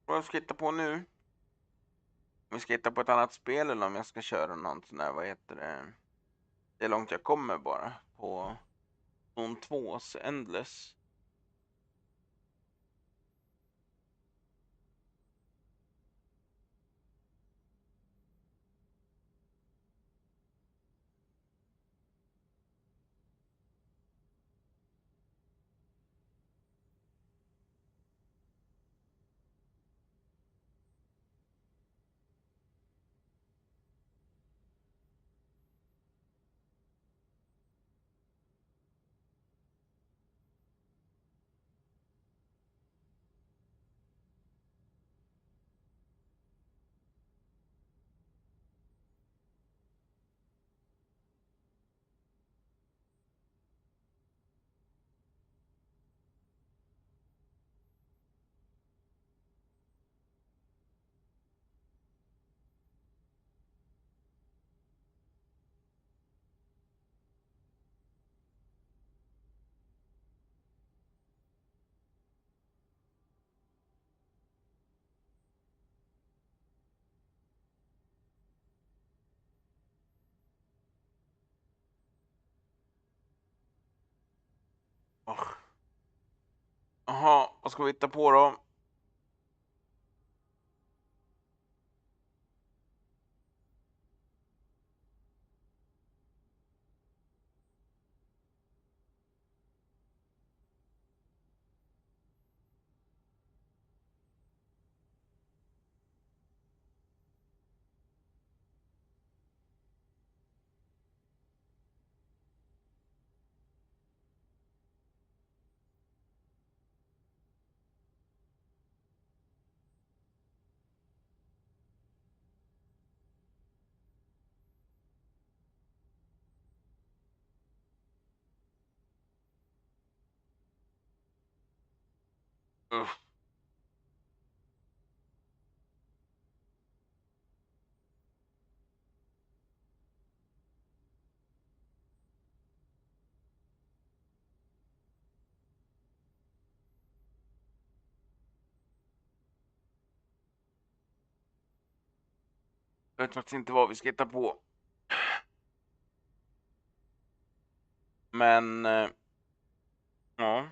Vad ska jag hitta på nu? Om vi ska hitta på ett annat spel eller om jag ska köra något sån där, vad heter det? Det är långt jag kommer bara på Zon 2s Endless. Oh. Jaha, vad ska vi hitta på då? Uff. Jag vet faktiskt inte vad vi ska hitta på. Men ja.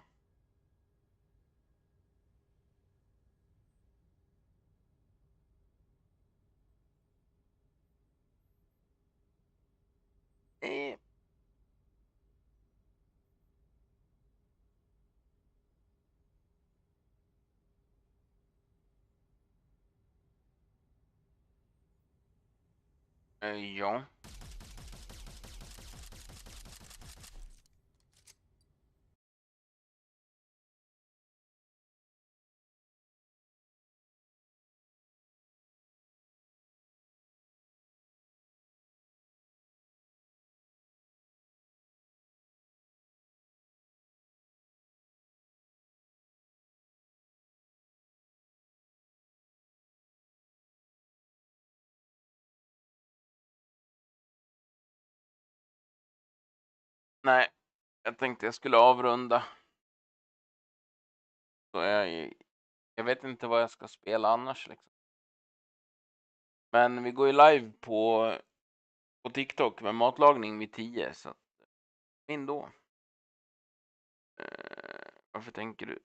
Eh, ja. Nej, jag tänkte jag skulle avrunda. Så jag vet inte vad jag ska spela annars liksom. Men vi går ju live på TikTok med matlagning vid 10, så in då. Varför tänker du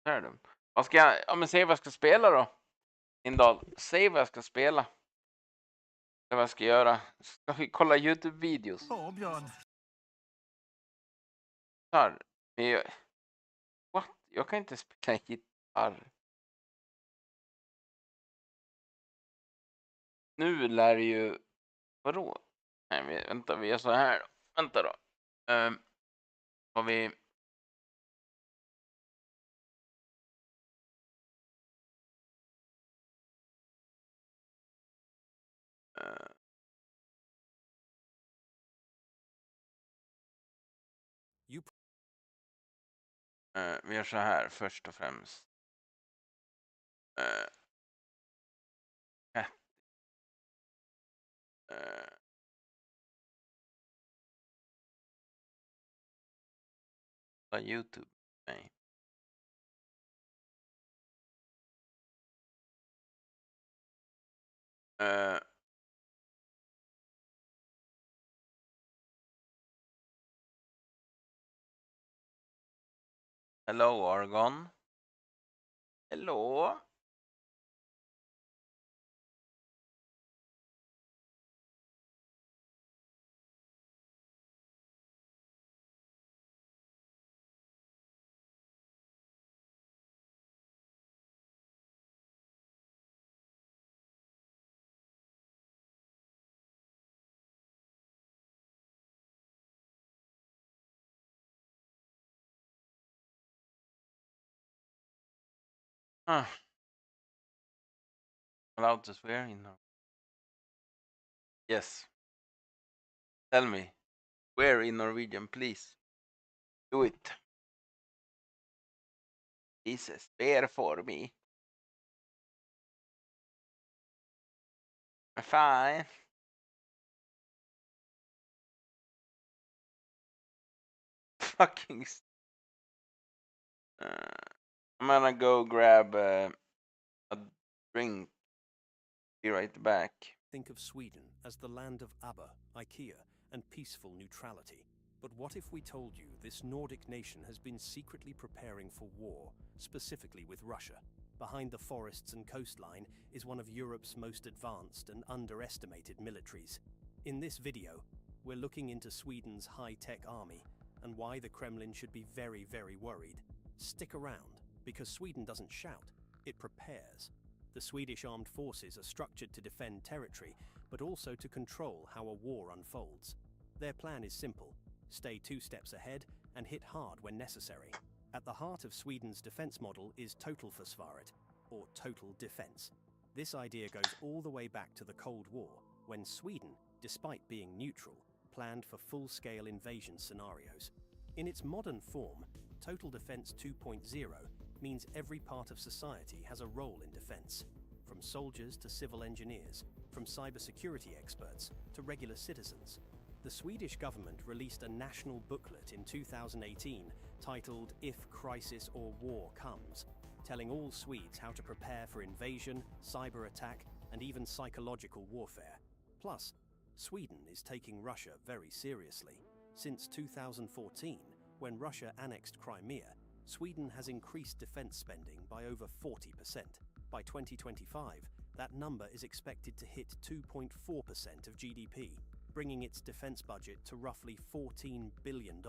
så här dumt? Vad ska jag, ja men säg vad jag ska spela då. Indal, säg vad jag ska spela. Vad jag ska göra. Ska vi kolla YouTube-videos? Ja, Björn. Gitarr. Men what? Jag kan inte spela gitarr. Nu lär det ju... Vadå? Nej, vänta, vi gör så här då. Vänta då. Har vi... vi gör så här först och främst. Äh, YouTube. Nej. Uh, hello, Argon. Hello. Huh. Allowed to swear in Nor- Yes. Tell me. Where in Norwegian, please? Do it. Please swear for me. Fine. Fucking. I'm gonna go grab a drink. Be right back. Think of Sweden as the land of ABBA, IKEA, and peaceful neutrality. But what if we told you this Nordic nation has been secretly preparing for war, specifically with Russia? Behind the forests and coastline is one of Europe's most advanced and underestimated militaries. In this video, we're looking into Sweden's high-tech army and why the Kremlin should be very, very worried. Stick around, because Sweden doesn't shout, it prepares. The Swedish armed forces are structured to defend territory, but also to control how a war unfolds. Their plan is simple: stay 2 steps ahead and hit hard when necessary. At the heart of Sweden's defense model is totalförsvaret, or total defense. This idea goes all the way back to the Cold War, when Sweden, despite being neutral, planned for full-scale invasion scenarios. In its modern form, Total Defense 2.0 means every part of society has a role in defense, from soldiers to civil engineers, from cybersecurity experts to regular citizens. The Swedish government released a national booklet in 2018 titled "If Crisis or War Comes," telling all Swedes how to prepare for invasion, cyber attack, and even psychological warfare. Plus, Sweden is taking Russia very seriously. Since 2014, when Russia annexed Crimea, Sweden has increased defense spending by over 40%. By 2025, that number is expected to hit 2.4% of GDP, bringing its defense budget to roughly $14 billion.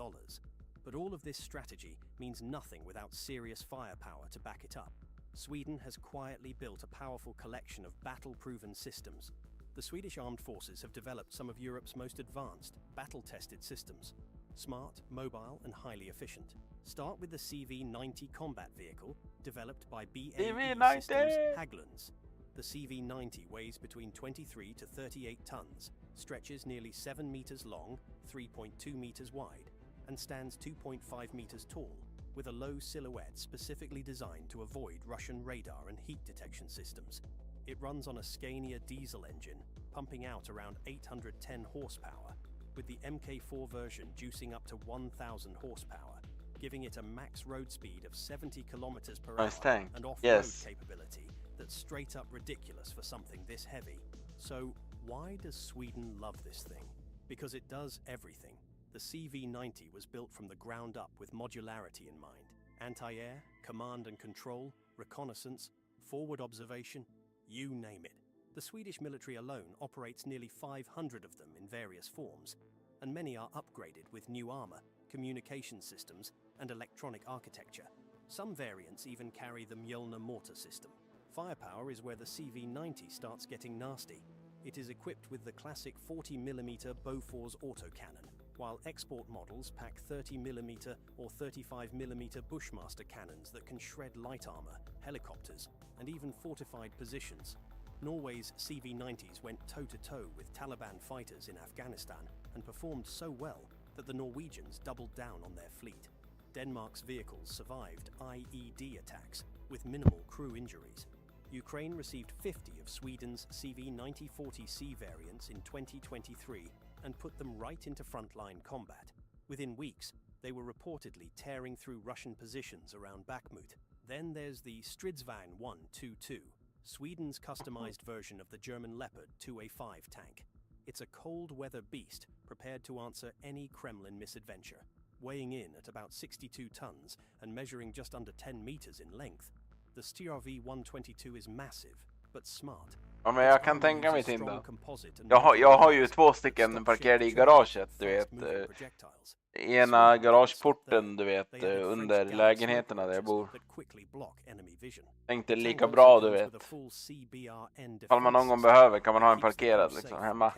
But all of this strategy means nothing without serious firepower to back it up. Sweden has quietly built a powerful collection of battle-proven systems. The Swedish armed forces have developed some of Europe's most advanced, battle-tested systems. Smart, mobile, and highly efficient. Start with the CV-90 combat vehicle, developed by BAE CV-90! Systems Hägglunds. The CV-90 weighs between 23 to 38 tons, stretches nearly 7 meters long, 3.2 meters wide, and stands 2.5 meters tall, with a low silhouette specifically designed to avoid Russian radar and heat detection systems. It runs on a Scania diesel engine, pumping out around 810 horsepower, with the Mk4 version juicing up to 1,000 horsepower, giving it a max road speed of 70 kilometers per hour tank. and off-road Yes. capability that's straight up ridiculous for something this heavy. So why does Sweden love this thing? Because it does everything. The CV-90 was built from the ground up with modularity in mind. Anti-air, command and control, reconnaissance, forward observation, you name it. The Swedish military alone operates nearly 500 of them in various forms, and many are upgraded with new armor, communication systems, and electronic architecture. Some variants even carry the Mjolnir mortar system. Firepower is where the CV-90 starts getting nasty. It is equipped with the classic 40mm Bofors autocannon, while export models pack 30mm or 35mm Bushmaster cannons that can shred light armor, helicopters, and even fortified positions. Norway's CV-90s went toe-to-toe with Taliban fighters in Afghanistan and performed so well that the Norwegians doubled down on their fleet. Denmark's vehicles survived IED attacks with minimal crew injuries. Ukraine received 50 of Sweden's CV-9040C variants in 2023 and put them right into frontline combat. Within weeks, they were reportedly tearing through Russian positions around Bakhmut. Then there's the Stridsvagn 122, Sweden's customized version of the German Leopard 2A5 tank. It's a cold-weather beast prepared to answer any Kremlin misadventure. Weighing in at about 62 tons and measuring just under 10 meters in length, the STRV-122 is massive, but smart. Ja, men jag kan tänka mig till då. Jag har ju 2 stycken parkerade i garaget, du vet. Ena garageporten, du vet, under lägenheterna där jag bor. Tänkte lika bra, du vet. Ifall man någon gång behöver kan man ha en parkerad liksom hemma.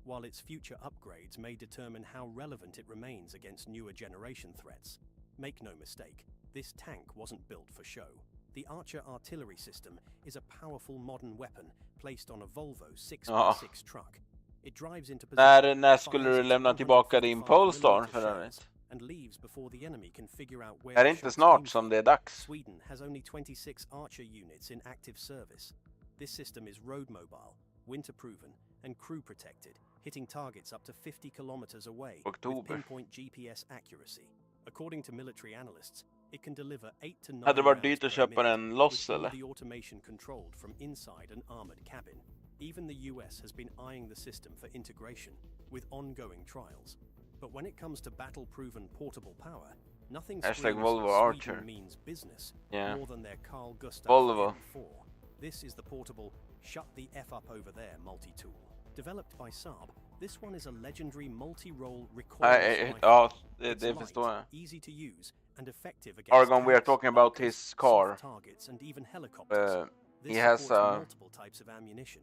While its future upgrades may determine how relevant it remains against newer generation threats. Make no mistake, this tank wasn't built for show. The Archer artillery system is a powerful modern weapon placed on a Volvo 6x6 truck. It drives into position. När skulle du lämna tillbaka din Polestar för övrigt? And leaves before the enemy can figure out where. Är det inte snart som det är dags? Sweden has only 26 Archer units in active service. This system is road mobile, winter proven, and crew protected, hitting targets up to 50 kilometers away with pinpoint GPS accuracy. According to military analysts, it can deliver 8 to 9 Hade det varit dyrt att köpa en loss eller? The automation controlled from inside an armored cabin. Even the US has been eyeing the system for integration with ongoing trials. But when it comes to battle-proven portable power, nothing Volvo Archer means business more than their Carl Gustaf Volvo. M4. This is the portable shut the F up over there multi-tool. Developed by Saab, this one is a legendary multi-role recoil. Ja, det förstår jag. Easy to use and effective against Argon, we are talking about his car. Targets and even helicopters. He has multiple types of ammunition.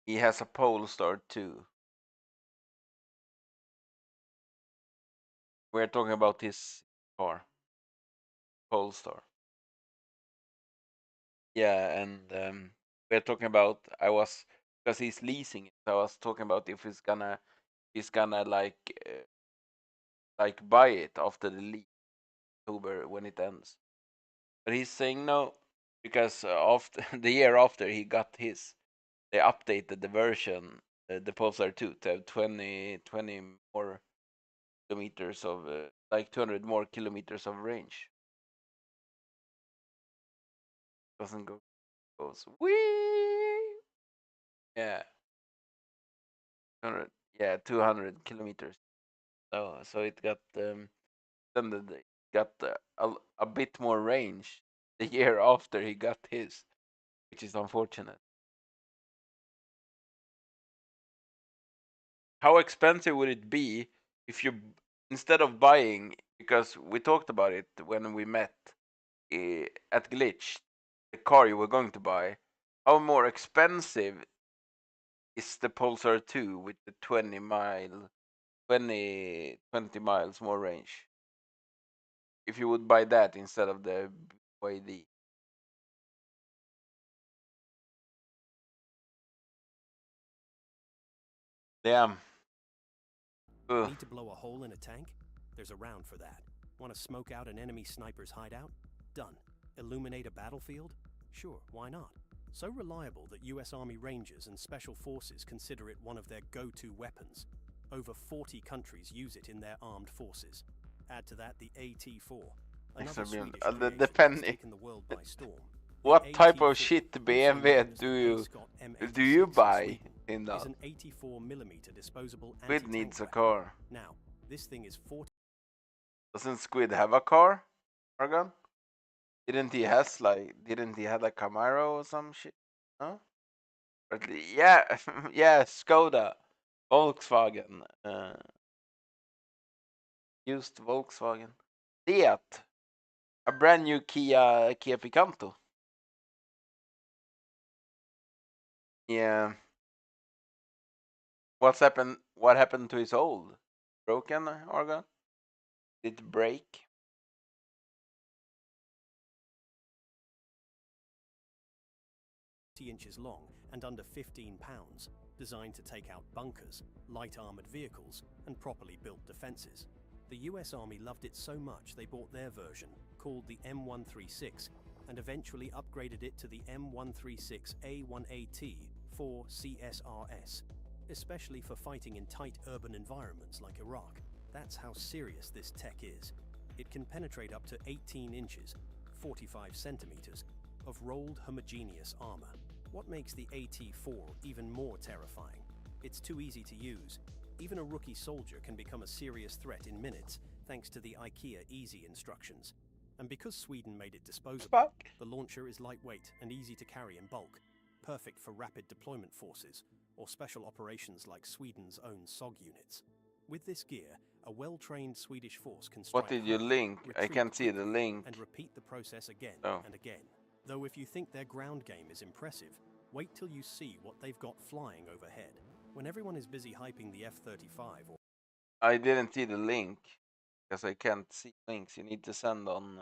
He has a Polestar too. We're talking about his car. Polestar. Yeah, and we're talking about, because he's leasing it, I was talking about if he's gonna like buy it after the lease, October, when it ends. But he's saying no, because after the year after he got his, they updated the version, the Polestar 2, to have 20 more kilometers of, like 200 more kilometers of range. Doesn't go, goes wee. Yeah. 200 kilometers. So it got a bit more range the year after he got his, which is unfortunate. How expensive would it be if you, instead of buying, because we talked about it when we met at Glitch, the car you were going to buy, how more expensive is the Pulsar 2 with the 20 miles more range? If you would buy that instead of the BYD. Damn. Ugh. Need to blow a hole in a tank? There's a round for that. Want to smoke out an enemy sniper's hideout? Done. Illuminate a battlefield? Sure, why not? So reliable that US Army Rangers and Special Forces consider it one of their go-to weapons. Over 40 countries use it in their armed forces. Add to that the AT-4. Another Swedish creation taken the world by storm. What type of shit BMW do you buy in that? Is an 84mm disposable Squid needs a car. Now, this thing is 40. Doesn't Squid have a car, Argon? Didn't he have a Camaro or some shit? Huh? But yeah, yeah, Skoda, Volkswagen, used Volkswagen, Fiat, a brand new Kia Picanto. Yeah. What happened to his old? Broken, Argon? Did it break? Inches long and under 15 pounds, designed to take out bunkers, light armored vehicles, and properly built defenses. The US Army loved it so much they bought their version, called the M136, and eventually upgraded it to the M136A1AT for CSRS, especially for fighting in tight urban environments like Iraq. That's how serious this tech is. It can penetrate up to 18 inches, 45 centimeters, of rolled homogeneous armor. What makes the AT-4 even more terrifying? It's too easy to use. Even a rookie soldier can become a serious threat in minutes, thanks to the IKEA Easy instructions. And because Sweden made it disposable, the launcher is lightweight and easy to carry in bulk, perfect for rapid deployment forces, or special operations like Sweden's own SOG units. With this gear, a well-trained Swedish force can strike What did you hard, link? I retreat can't see the quickly, link. and repeat the process again Oh. and again. Though if you think their ground game is impressive, wait till you see what they've got flying overhead. When everyone is busy hyping the F-35 or I didn't see the link because I can't see links. You need to send on.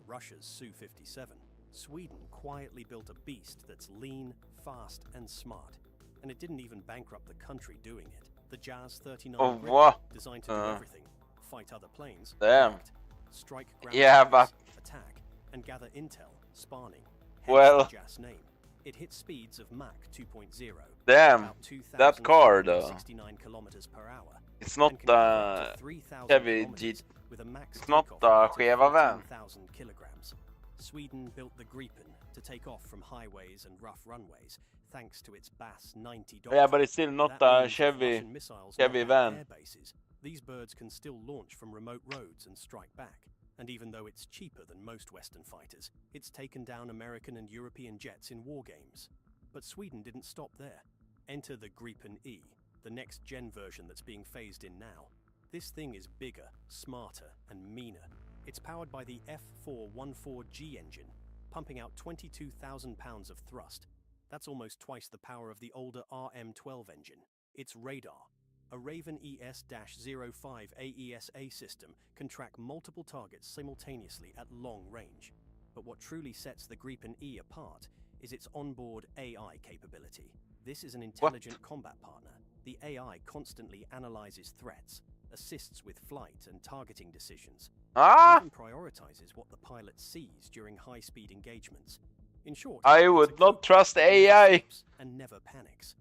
Russia's Su-57, Sweden quietly built a beast that's lean, fast, and smart. And it didn't even bankrupt the country doing it. The Jazz 39 Oh, Gripen, what? designed to do everything: fight other planes, Damn. react, strike ground Yeah, targets, attack, and gather intel, spawning. Hence Well. the Jazz name. It hit speeds of Mach 2.0. Damn, about that car though. 2,469 kilometers per hour. It's not and can cover up to 3,000 heavy kilometers G. with a max It's not takeoff weight of skeva vän. 14,000 kilograms. Sweden built the Gripen to take off from highways and rough runways, thanks to its BAS 90 doctrine. Yeah, but it's still not That a means if Chevy. Russian missiles Chevy knock out van. air bases, these birds can still launch from remote roads and strike back. And even though it's cheaper than most Western fighters, it's taken down American and European jets in war games. But Sweden didn't stop there. Enter the Gripen E, the next-gen version that's being phased in now. This thing is bigger, smarter, and meaner. It's powered by the F414G engine, pumping out 22,000 pounds of thrust. That's almost twice the power of the older RM12 engine. Its radar, a Raven ES-05 AESA system, can track multiple targets simultaneously at long range. But what truly sets the Gripen E apart is its onboard AI capability. This is an intelligent combat partner. The AI constantly analyzes threats, assists with flight and targeting decisions, and even prioritizes what the pilot sees during high-speed engagements. In short, I it's a would not co-pilot trust that never AI. sleeps and never panics.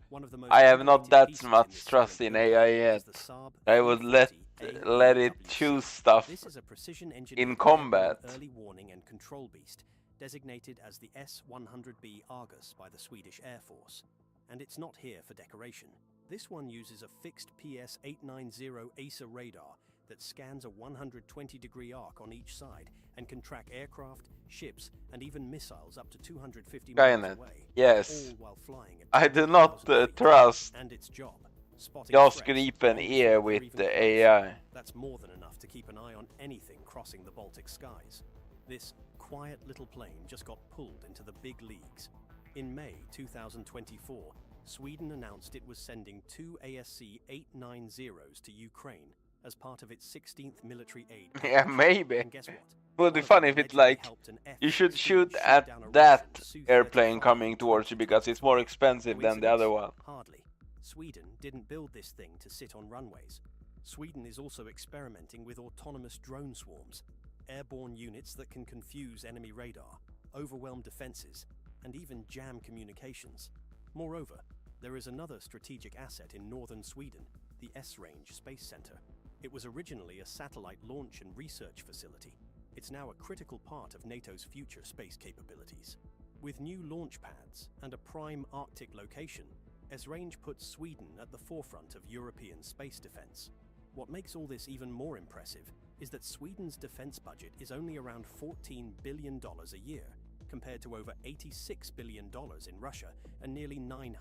One of the most I have not underrated that pieces in much this trust silent in killer AI is yet. the Saab I would let 340 it AWC. choose stuff This is a precision-engineered in airborne combat. early warning and control beast, designated as the S-100B Argus by the Swedish Air Force. And it's not here for decoration. This one uses a fixed PS-890 ASA radar that scans a 120-degree arc on each side and can track aircraft, ships, and even missiles up to 250 miles Skynet. away, Yes. all while flying at I do not 20,000 feet. trust And its job, spotting Jag threats Gripen long E before they're with even the close. AI. That's more than enough to keep an eye on anything crossing the Baltic skies. This quiet little plane just got pulled into the big leagues. In May 2024, Sweden announced it was sending 2 ASC-890s to Ukraine as part of its 16th military aid Yeah, package. maybe. And guess what? Would be One of funny them if it's allegedly like helped an you should F-16 shoot shoot at down a that Russian Su-35 airplane coming in towards you because it's more expensive than the other one. Hardly. Sweden didn't build this thing to sit on runways. Sweden is also experimenting with autonomous drone swarms, airborne units that can confuse enemy radar, overwhelm defenses, and even jam communications. Moreover, there is another strategic asset in northern Sweden, the S-Range Space Center. It was originally a satellite launch and research facility. It's now a critical part of NATO's future space capabilities. With new launch pads and a prime Arctic location, S-Range puts Sweden at the forefront of European space defense. What makes all this even more impressive is that Sweden's defense budget is only around $14 billion a year, compared to over $86 billion in Russia and nearly $900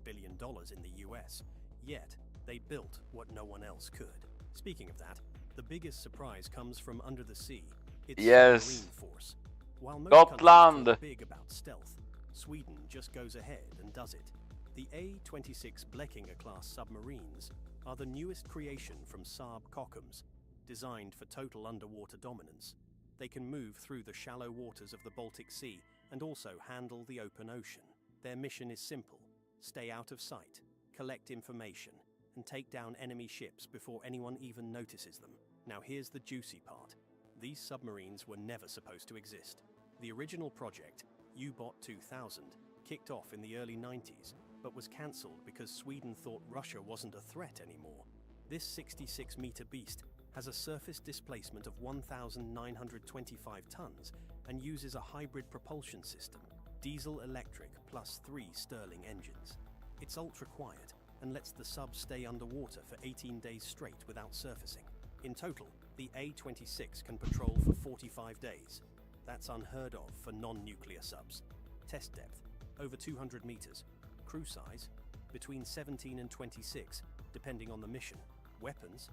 billion in the US. Yet, they built what no one else could. Speaking of that, the biggest surprise comes from under the sea. Its Yes. submarine force. While most Gotland. countries talk big about stealth, Sweden just goes ahead and does it. The A-26 Blekinge-class submarines are the newest creation from Saab Kockums, designed for total underwater dominance. They can move through the shallow waters of the Baltic Sea and also handle the open ocean. Their mission is simple: stay out of sight, collect information, and take down enemy ships before anyone even notices them. Now here's the juicy part. These submarines were never supposed to exist. The original project, U-Bot 2000, kicked off in the early 90s, but was cancelled because Sweden thought Russia wasn't a threat anymore. This 66-meter beast has a surface displacement of 1,925 tons and uses a hybrid propulsion system, diesel-electric plus 3 Stirling engines. It's ultra-quiet and lets the sub stay underwater for 18 days straight without surfacing. In total, the A-26 can patrol for 45 days. That's unheard of for non-nuclear subs. Test depth, over 200 meters. Crew size, between 17 and 26, depending on the mission. Weapons,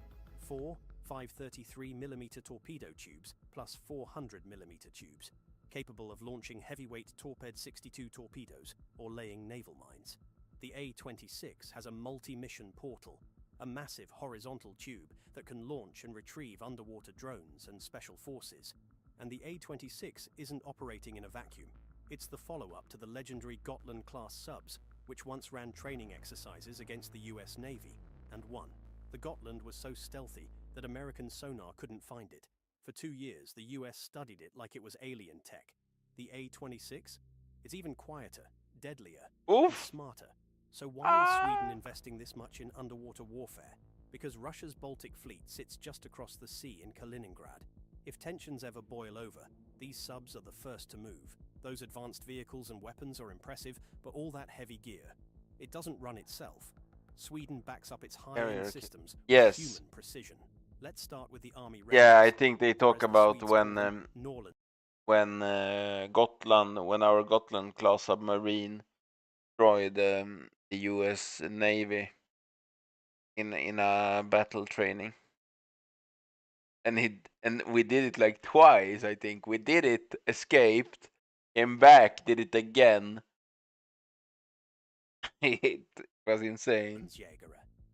4 533mm torpedo tubes plus 400mm tubes, capable of launching heavyweight Torped-62 torpedoes or laying naval mines. The A-26 has a multi-mission portal, a massive horizontal tube that can launch and retrieve underwater drones and special forces. And the A-26 isn't operating in a vacuum. It's the follow-up to the legendary Gotland-class subs, which once ran training exercises against the US Navy, and won. The Gotland was so stealthy that American sonar couldn't find it. For 2 years, the US studied it like it was alien tech. The A-26? It's even quieter, deadlier, and smarter. So why is Sweden investing this much in underwater warfare? Because Russia's Baltic fleet sits just across the sea in Kaliningrad. If tensions ever boil over, these subs are the first to move. Those advanced vehicles and weapons are impressive, but all that heavy gear, it doesn't run itself. Sweden backs up its high-end systems with human precision. Let's start with the army. Yeah, I think they talk about when our Gotland class submarine destroyed the US Navy in a battle training. And we did it like twice, I think. We did it, escaped, came back, did it again. It was insane.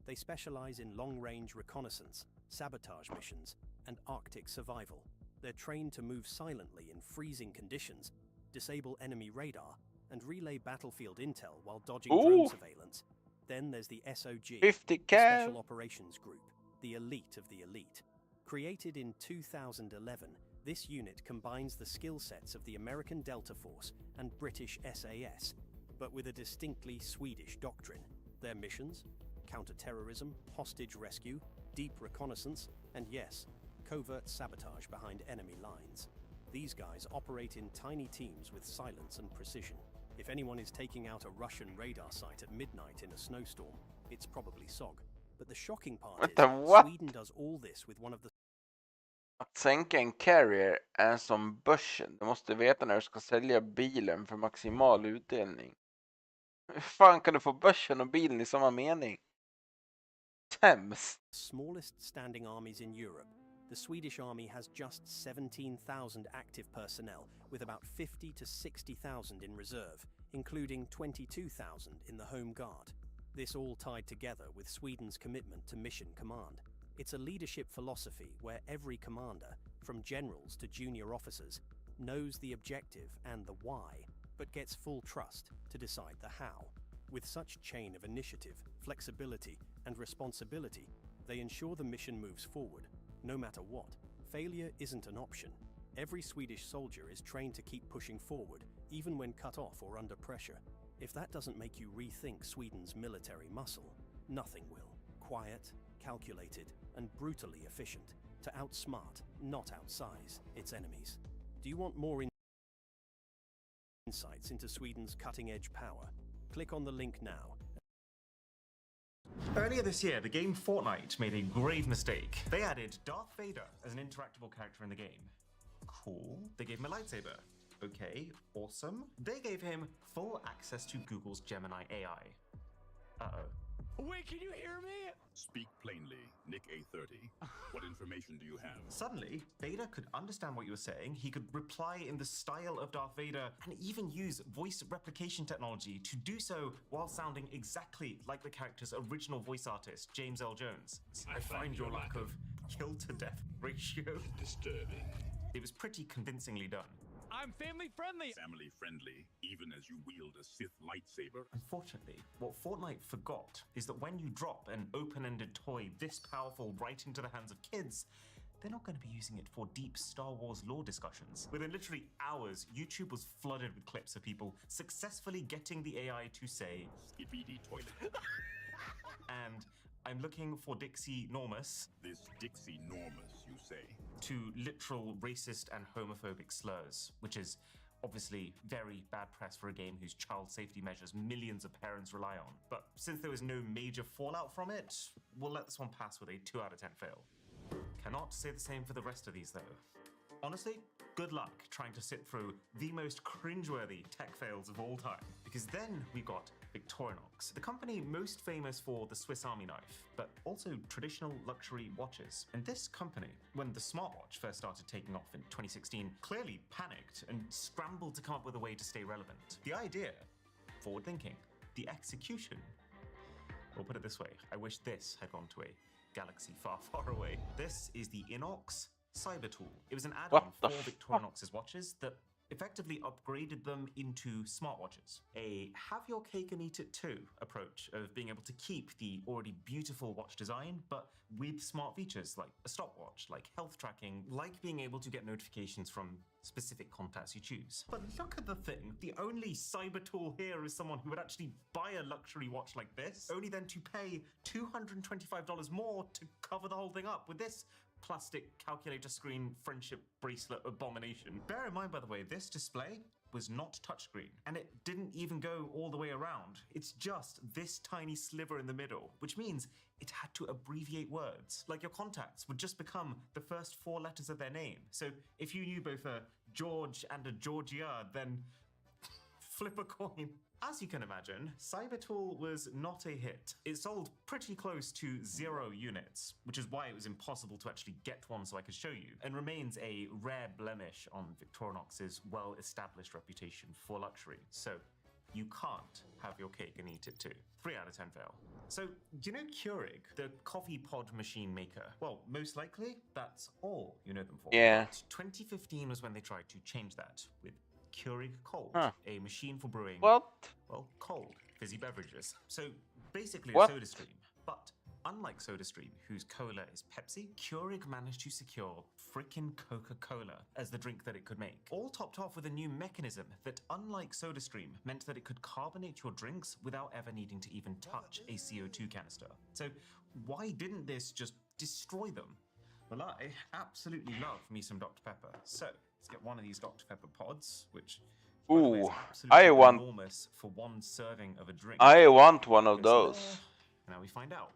They specialize in long-range reconnaissance, sabotage missions, and Arctic survival. They're trained to move silently in freezing conditions, disable enemy radar, and relay battlefield intel while dodging drone surveillance. Then there's the SOG, the Special Operations Group, the elite of the elite. Created in 2011, this unit combines the skill sets of the American Delta Force and British SAS, but with a distinctly Swedish doctrine. Their missions? Counter-terrorism, hostage rescue, deep reconnaissance, and yes, covert sabotage behind enemy lines. These guys operate in tiny teams with silence and precision. If anyone is taking out a Russian radar site at midnight in a snowstorm, it's probably SOG. But the shocking part is, Sweden does all this with one of the... Att sänka en carrier är som börsen. Du måste veta när du ska sälja bilen för maximal utdelning. Hur fan kan du få börsen och bilen i samma mening? Smallest standing armies in Europe, the Swedish army has just 17,000 active personnel, with about 50 to 60,000 in reserve, including 22,000 in the Home Guard. This all tied together with Sweden's commitment to mission command. It's a leadership philosophy where every commander, from generals to junior officers, knows the objective and the why, but gets full trust to decide the how. With such chain of initiative, flexibility, and responsibility, they ensure the mission moves forward, no matter what. Failure isn't an option. Every Swedish soldier is trained to keep pushing forward, even when cut off or under pressure. If that doesn't make you rethink Sweden's military muscle, nothing will. Quiet, calculated, and brutally efficient, to outsmart, not outsize, its enemies. Do you want more insights into Sweden's cutting-edge power? Click on the link now. Earlier this year, the game Fortnite made a grave mistake. They added Darth Vader as an interactable character in the game. Cool. They gave him a lightsaber. Okay, awesome. They gave him full access to Google's Gemini AI. Uh-oh. Wait, can you hear me? Speak plainly, Nick A30. What information do you have? Suddenly, Vader could understand what you were saying, he could reply in the style of Darth Vader, and even use voice replication technology to do so while sounding exactly like the character's original voice artist, James L. Jones. I find your lack of kill-to-death ratio disturbing. It was pretty convincingly done. I'm family friendly. Family friendly, even as you wield a Sith lightsaber. Unfortunately, what Fortnite forgot is that when you drop an open-ended toy this powerful right into the hands of kids, they're not going to be using it for deep Star Wars lore discussions. Within literally hours, YouTube was flooded with clips of people successfully getting the AI to say, "Skibidi toilet." and I'm looking for Dixie Normus. This Dixie Normus, you say? To literal racist and homophobic slurs, which is obviously very bad press for a game whose child safety measures millions of parents rely on. But since there was no major fallout from it, we'll let this one pass with a 2 out of 10 fail. Cannot say the same for the rest of these though. Honestly, good luck trying to sit through the most cringeworthy tech fails of all time. Because then we got Victorinox, the company most famous for the Swiss Army knife, but also traditional luxury watches. And this company, when the smartwatch first started taking off in 2016, clearly panicked and scrambled to come up with a way to stay relevant. The idea, forward thinking. The execution, we'll put it this way, I wish this had gone to a galaxy far, far away. This is the Inox Cyber Tool. It was an add-on for Victorinox's watches that effectively upgraded them into smartwatches. A have your cake and eat it too approach of being able to keep the already beautiful watch design, but with smart features like a stopwatch, like health tracking, like being able to get notifications from specific contacts you choose. But look at the thing, the only cyber tool here is someone who would actually buy a luxury watch like this, only then to pay $225 more to cover the whole thing up with this plastic calculator screen friendship bracelet abomination. Bear in mind, by the way, this display was not touchscreen, and it didn't even go all the way around. It's just this tiny sliver in the middle, which means it had to abbreviate words. Like your contacts would just become the first 4 letters of their name. So if you knew both a George and a Georgia, then flip a coin. As you can imagine, Cybertool was not a hit. It sold pretty close to 0 units, which is why it was impossible to actually get one so I could show you, and remains a rare blemish on Victorinox's well-established reputation for luxury. So you can't have your cake and eat it too. 3 out of 10 fail. So, do you know Keurig, the coffee pod machine maker? Well, most likely, that's all you know them for. Yeah. But 2015 was when they tried to change that with Keurig Cold, a machine for brewing, What? well, cold fizzy beverages. So basically What? a SodaStream. But unlike SodaStream, whose cola is Pepsi, Keurig managed to secure frickin' Coca-Cola as the drink that it could make. All topped off with a new mechanism that, unlike SodaStream, meant that it could carbonate your drinks without ever needing to even touch a CO2 canister. So why didn't this just destroy them? Well, I absolutely love me some Dr. Pepper. So let's get one of these Dr. Pepper pods, which by the way, is Ooh, absolutely I want- enormous for one serving of a drink. I want one of Goes those. there. Now we find out.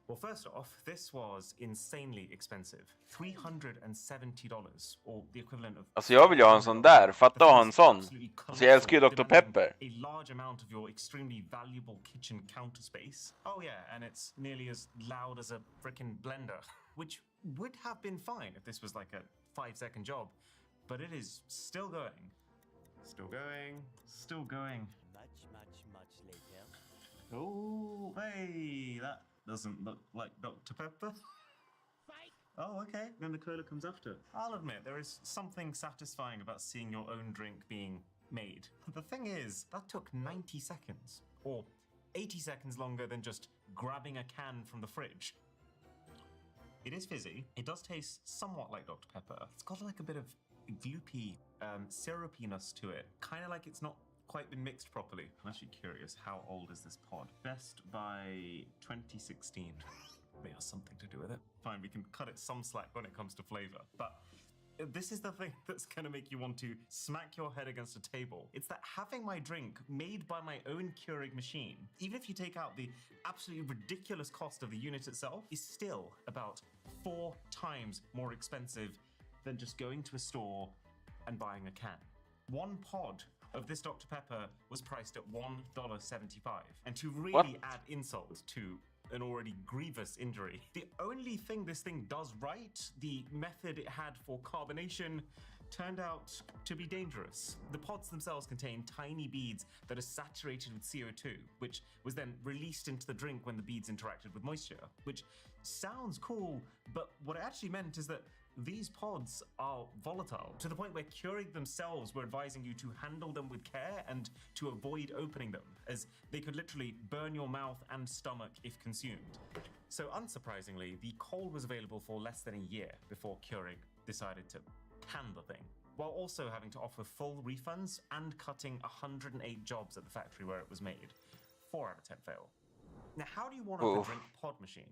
Well, first off, this was insanely expensive. $370, or the equivalent of... Alltså jag vill ju ha en sån där, fatta att ha en sån. Alltså jag älskar ju Dr. Pepper. A large amount of your extremely valuable kitchen counter space. Oh yeah, and it's nearly as loud as a frickin' blender, which would have been fine if this was like a 5-second job, but it is still going. Still going, still going. Much later. Oh, hey, that doesn't look like Dr. Pepper. Oh, okay, then the cola comes after. I'll admit, there is something satisfying about seeing your own drink being made. The thing is, that took 90 seconds, or 80 seconds longer than just grabbing a can from the fridge. It is fizzy. It does taste somewhat like Dr. Pepper. It's got like a bit of gloopy syrupiness to it. Kind of like it's not quite been mixed properly. I'm actually curious, how old is this pod? Best by 2016. May have something to do with it. Fine, we can cut it some slack when it comes to flavor. But this is the thing that's gonna make you want to smack your head against a table. It's that having my drink made by my own Keurig machine, even if you take out the absolutely ridiculous cost of the unit itself, is still about 4 times more expensive than just going to a store and buying a can. One pod of this Dr. Pepper was priced at $1.75. And to really add insult to an already grievous injury, the only thing this thing does right, the method it had for carbonation, turned out to be dangerous. The pods themselves contain tiny beads that are saturated with CO2, which was then released into the drink when the beads interacted with moisture, which sounds cool, but what it actually meant is that these pods are volatile, to the point where Keurig themselves were advising you to handle them with care and to avoid opening them, as they could literally burn your mouth and stomach if consumed. So unsurprisingly, the coal was available for less than a year before Keurig decided to can the thing, while also having to offer full refunds and cutting 108 jobs at the factory where it was made. 4 out of 10 fail. Now, how do you warm up a Oof. drink pod machine?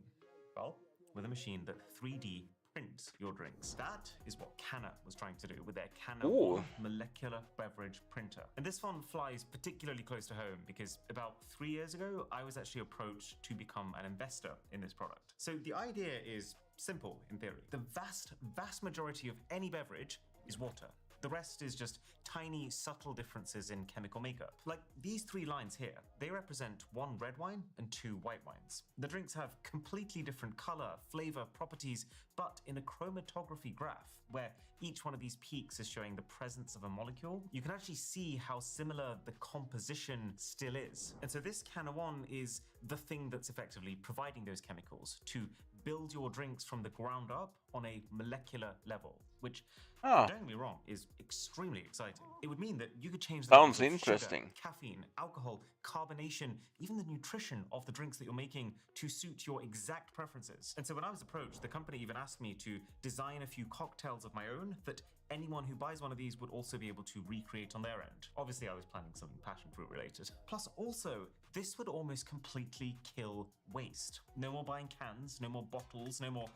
Well, with a machine that 3D prints your drinks. That is what Canna was trying to do with their Canna Ooh. molecular beverage printer. And this one flies particularly close to home because about 3 years ago, I was actually approached to become an investor in this product. So the idea is simple in theory. The vast majority of any beverage is water. The rest is just tiny, subtle differences in chemical makeup. Like these 3 lines here, they represent 1 red wine and 2 white wines. The drinks have completely different color, flavor, properties, but in a chromatography graph, where each one of these peaks is showing the presence of a molecule, you can actually see how similar the composition still is. And so this Canna 1 is the thing that's effectively providing those chemicals to build your drinks from the ground up on a molecular level, which, don't get me wrong, is extremely exciting. It would mean that you could change the Sounds levels of interesting. sugar, caffeine, alcohol, carbonation, even the nutrition of the drinks that you're making to suit your exact preferences. And so when I was approached, the company even asked me to design a few cocktails of my own that anyone who buys one of these would also be able to recreate on their end. Obviously, I was planning something passion fruit related. Plus, also, this would almost completely kill waste. No more buying cans, no more bottles, no more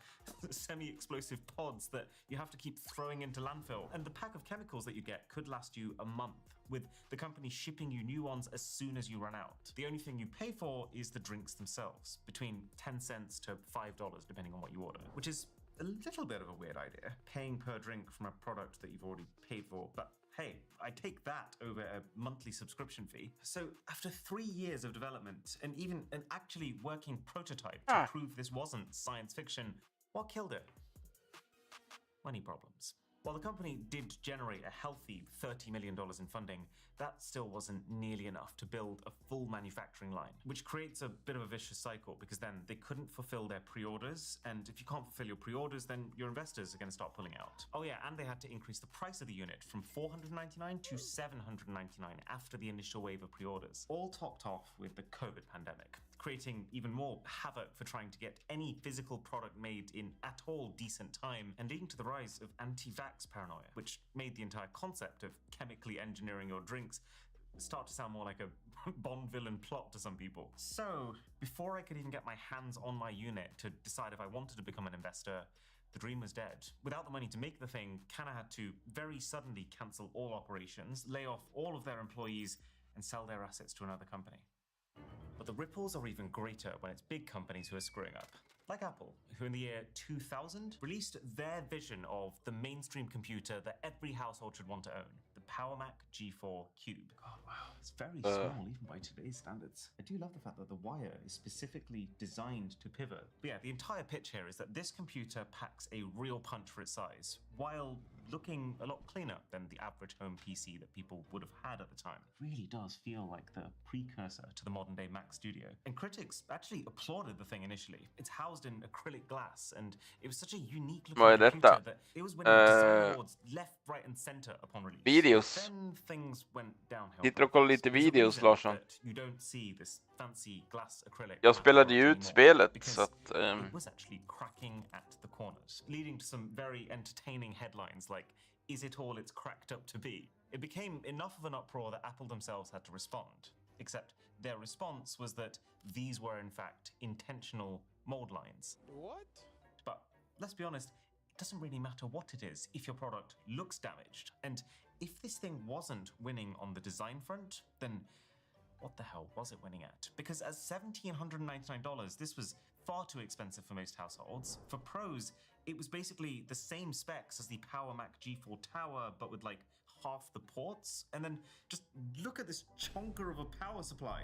semi-explosive pods that you have to keep throwing into landfill. And the pack of chemicals that you get could last you a month, with the company shipping you new ones as soon as you run out. The only thing you pay for is the drinks themselves, between 10 cents to $5 depending on what you order, which is a little bit of a weird idea, paying per drink from a product that you've already paid for, but hey, I take that over a monthly subscription fee. So after 3 years of development and even an actually working prototype to prove this wasn't science fiction, what killed it? Money problems. While the company did generate a healthy $30 million in funding, that still wasn't nearly enough to build a full manufacturing line, which creates a bit of a vicious cycle because then they couldn't fulfill their pre-orders, and if you can't fulfill your pre-orders, then your investors are going to start pulling out. Oh yeah, and they had to increase the price of the unit from $499 to $799 after the initial wave of pre-orders, all topped off with the COVID pandemic, creating even more havoc for trying to get any physical product made in at all decent time, and leading to the rise of anti-vax paranoia, which made the entire concept of chemically engineering your drinks start to sound more like a Bond villain plot to some people. So, before I could even get my hands on my unit to decide if I wanted to become an investor, the dream was dead. Without the money to make the thing, Canna had to very suddenly cancel all operations, lay off all of their employees, and sell their assets to another company. But the ripples are even greater when it's big companies who are screwing up. Like Apple, who in the year 2000 released their vision of the mainstream computer that every household should want to own, the Power Mac G4 Cube. God, wow, it's very small even by today's standards. I do love the fact that the wire is specifically designed to pivot. But yeah, the entire pitch here is that this computer packs a real punch for its size, while looking a lot cleaner than the average home PC that people would have had at the time. It really does feel like the precursor to the modern day Mac Studio. And critics actually applauded the thing initially. It's housed in acrylic glass, and it was such a unique looking computer that it was winning design awards left, right and center upon release. Videos. Then things went downhill. Sitter och kollar lite There's a videos, reason Larsson. that you don't see this fancy glass acrylic Jag spelade ju ut anymore, spelet, because så att... it was actually cracking at the corners, leading to some very entertaining headlines like, "Is it all it's cracked up to be?" It became enough of an uproar that Apple themselves had to respond. Except their response was that these were in fact intentional mold lines. What? But let's be honest, it doesn't really matter what it is if your product looks damaged. And if this thing wasn't winning on the design front, then what the hell was it winning at? Because at $1,799, this was far too expensive for most households. For pros, it was basically the same specs as the Power Mac G4 Tower, but with like half the ports. And then just look at this chonker of a power supply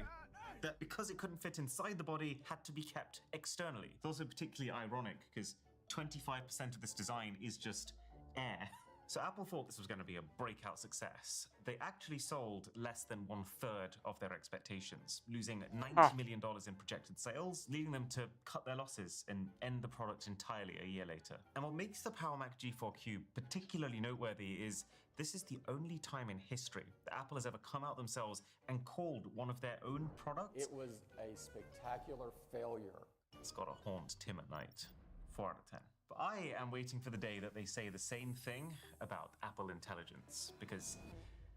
that, because it couldn't fit inside the body, had to be kept externally. It's also particularly ironic because 25% of this design is just air. So Apple thought this was going to be a breakout success. They actually sold less than 1/3 of their expectations, losing $90 million in projected sales, leading them to cut their losses and end the product entirely a year later. And what makes the Power Mac G4 Cube particularly noteworthy is this is the only time in history that Apple has ever come out themselves and called one of their own products. It was a spectacular failure. It's got to haunt Tim at night. 4 out of 10. But I am waiting for the day that they say the same thing about Apple Intelligence, because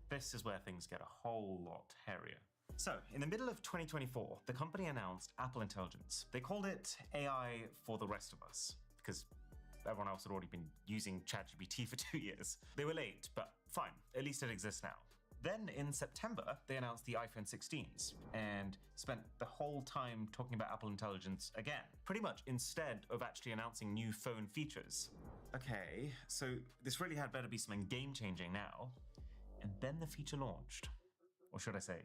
this is where things get a whole lot hairier. So, in the middle of 2024, the company announced Apple Intelligence. They called it AI for the rest of us, because everyone else had already been using ChatGPT for 2 years. They were late, but fine, at least it exists now. Then in September, they announced the iPhone 16s and spent the whole time talking about Apple Intelligence again, pretty much instead of actually announcing new phone features. Okay, so this really had better be something game-changing now. And then the feature launched. Or should I say,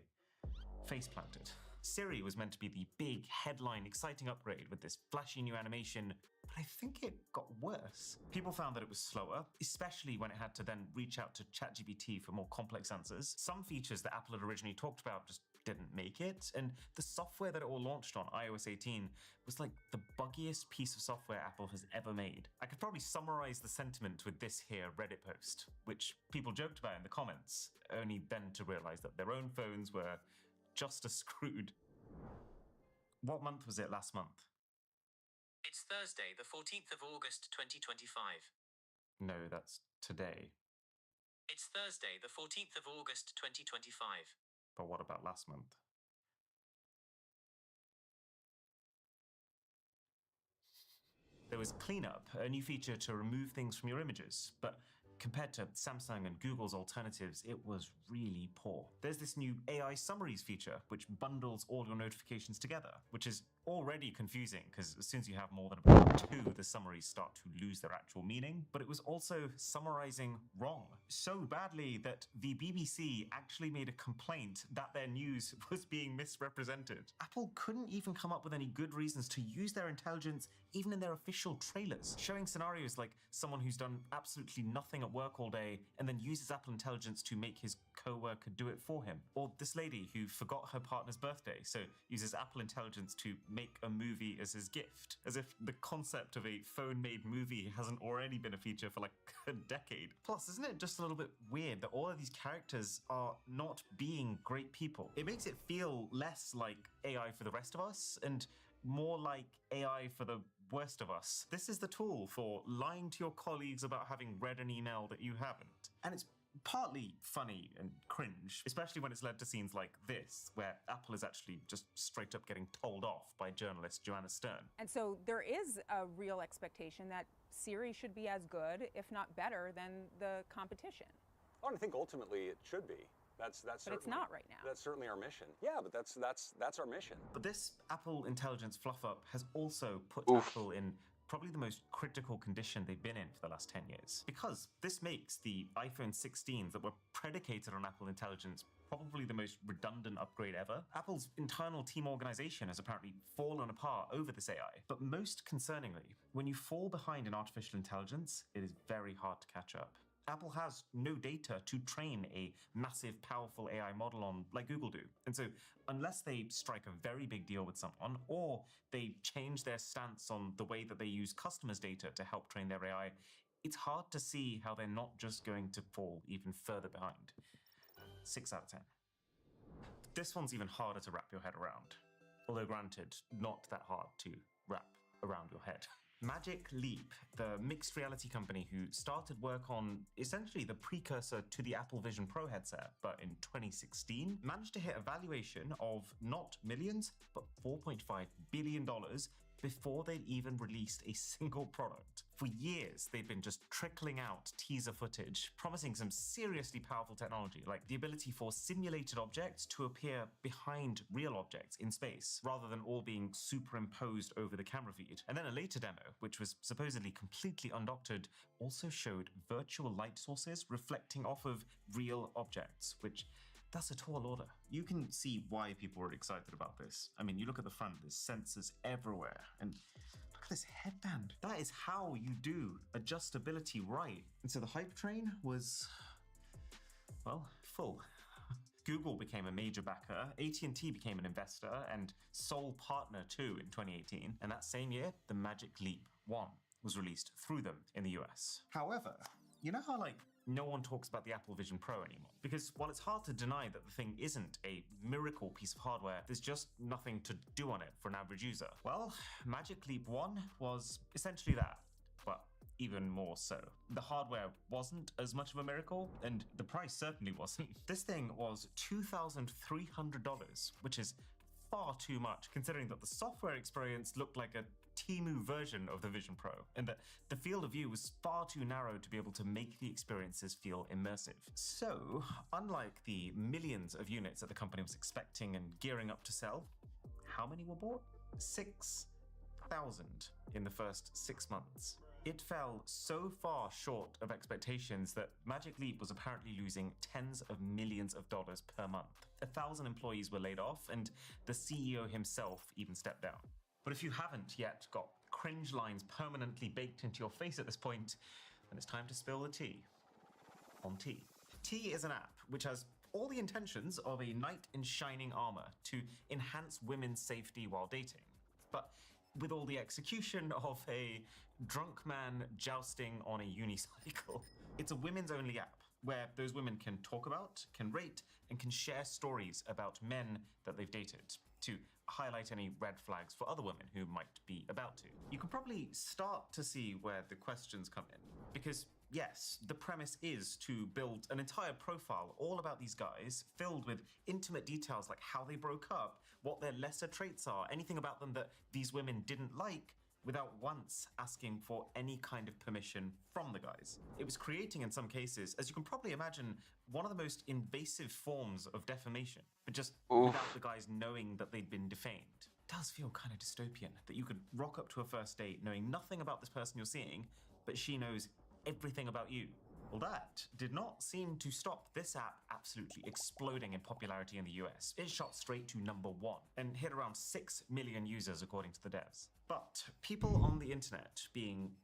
face planted. Siri was meant to be the big headline exciting upgrade with this flashy new animation, but I think it got worse. People found that it was slower, especially when it had to then reach out to ChatGPT for more complex answers. Some features that Apple had originally talked about just didn't make it, and the software that it all launched on, iOS 18, was like the buggiest piece of software Apple has ever made. I could probably summarize the sentiment with this here Reddit post, which people joked about in the comments, only then to realize that their own phones were just as screwed. What month was it last month? It's Thursday, the 14th of August, 2025. No, that's today. It's Thursday, the 14th of August, 2025. But what about last month? There was Cleanup, a new feature to remove things from your images, but compared to Samsung and Google's alternatives, it was really poor. There's this new AI summaries feature, which bundles all your notifications together, which is already confusing, because as soon as you have more than about 2, the summaries start to lose their actual meaning. But it was also summarizing wrong, so badly that the BBC actually made a complaint that their news was being misrepresented. Apple couldn't even come up with any good reasons to use their intelligence even in their official trailers, showing scenarios like someone who's done absolutely nothing at work all day and then uses Apple Intelligence to make his co-worker do it for him. Or this lady who forgot her partner's birthday, so uses Apple Intelligence to make a movie as his gift, as if the concept of a phone-made movie hasn't already been a feature for like a decade. Plus, isn't it just a little bit weird that all of these characters are not being great people? It makes it feel less like AI for the rest of us and more like AI for the worst of us. This is the tool for lying to your colleagues about having read an email that you haven't. And it's partly funny and cringe, especially when it's led to scenes like this, where Apple is actually just straight up getting told off by journalist Joanna Stern. And so there is a real expectation that Siri should be as good, if not better, than the competition. Oh, I think ultimately it should be. That's but it's not right now. That's certainly our mission. Yeah, but that's our mission. But this Apple Intelligence fluff up has also put Apple in probably the most critical condition they've been in for the last 10 years. Because this makes the iPhone 16s that were predicated on Apple Intelligence probably the most redundant upgrade ever. Apple's internal team organization has apparently fallen apart over this AI. But most concerningly, when you fall behind in artificial intelligence, it is very hard to catch up. Apple has no data to train a massive, powerful AI model on like Google do. And so unless they strike a very big deal with someone, or they change their stance on the way that they use customers' data to help train their AI, it's hard to see how they're not just going to fall even further behind. 6 out of 10. This one's even harder to wrap your head around. Although granted, not that hard to wrap around your head. Magic Leap, the mixed reality company who started work on essentially the precursor to the Apple Vision Pro headset, but in 2016, managed to hit a valuation of not millions, but $4.5 billion before they'd even released a single product. For years, they've been just trickling out teaser footage, promising some seriously powerful technology, like the ability for simulated objects to appear behind real objects in space, rather than all being superimposed over the camera feed. And then a later demo, which was supposedly completely undoctored, also showed virtual light sources reflecting off of real objects, which that's a tall order. You can see why people were excited about this. I mean, you look at the front, there's sensors everywhere, and look at this headband. That is how you do adjustability right. And so the hype train was, well, full. Google became a major backer, AT&T became an investor and sole partner too in 2018. And that same year, the Magic Leap 1 was released through them in the US. However, you know how no one talks about the Apple Vision Pro anymore? Because while it's hard to deny that the thing isn't a miracle piece of hardware, there's just nothing to do on it for an average user. Well, Magic Leap 1 was essentially that, but even more so. The hardware wasn't as much of a miracle, and the price certainly wasn't. This thing was $2,300, which is far too much, considering that the software experience looked like a Temu version of the Vision Pro, and that the field of view was far too narrow to be able to make the experiences feel immersive. So, unlike the millions of units that the company was expecting and gearing up to sell, how many were bought? 6,000 in the first 6 months. It fell so far short of expectations that Magic Leap was apparently losing tens of millions of dollars per month. 1,000 employees were laid off, and the CEO himself even stepped down. But if you haven't yet got cringe lines permanently baked into your face at this point, then it's time to spill the tea. On Tea. Tea is an app which has all the intentions of a knight in shining armor to enhance women's safety while dating, but with all the execution of a drunk man jousting on a unicycle. It's a women's only app where those women can talk about, can rate, and can share stories about men that they've dated to highlight any red flags for other women who might be about to. You can probably start to see where the questions come in, because yes, the premise is to build an entire profile all about these guys, filled with intimate details like how they broke up, what their lesser traits are, anything about them that these women didn't like, without once asking for any kind of permission from the guys. It was creating, in some cases, as you can probably imagine, one of the most invasive forms of defamation, but just without the guys knowing that they'd been defamed. It does feel kind of dystopian that you could rock up to a first date knowing nothing about this person you're seeing, but she knows everything about you. Well, that did not seem to stop this app absolutely exploding in popularity in the US. It shot straight to #1 and hit around 6 million users according to the devs. But people on the internet, being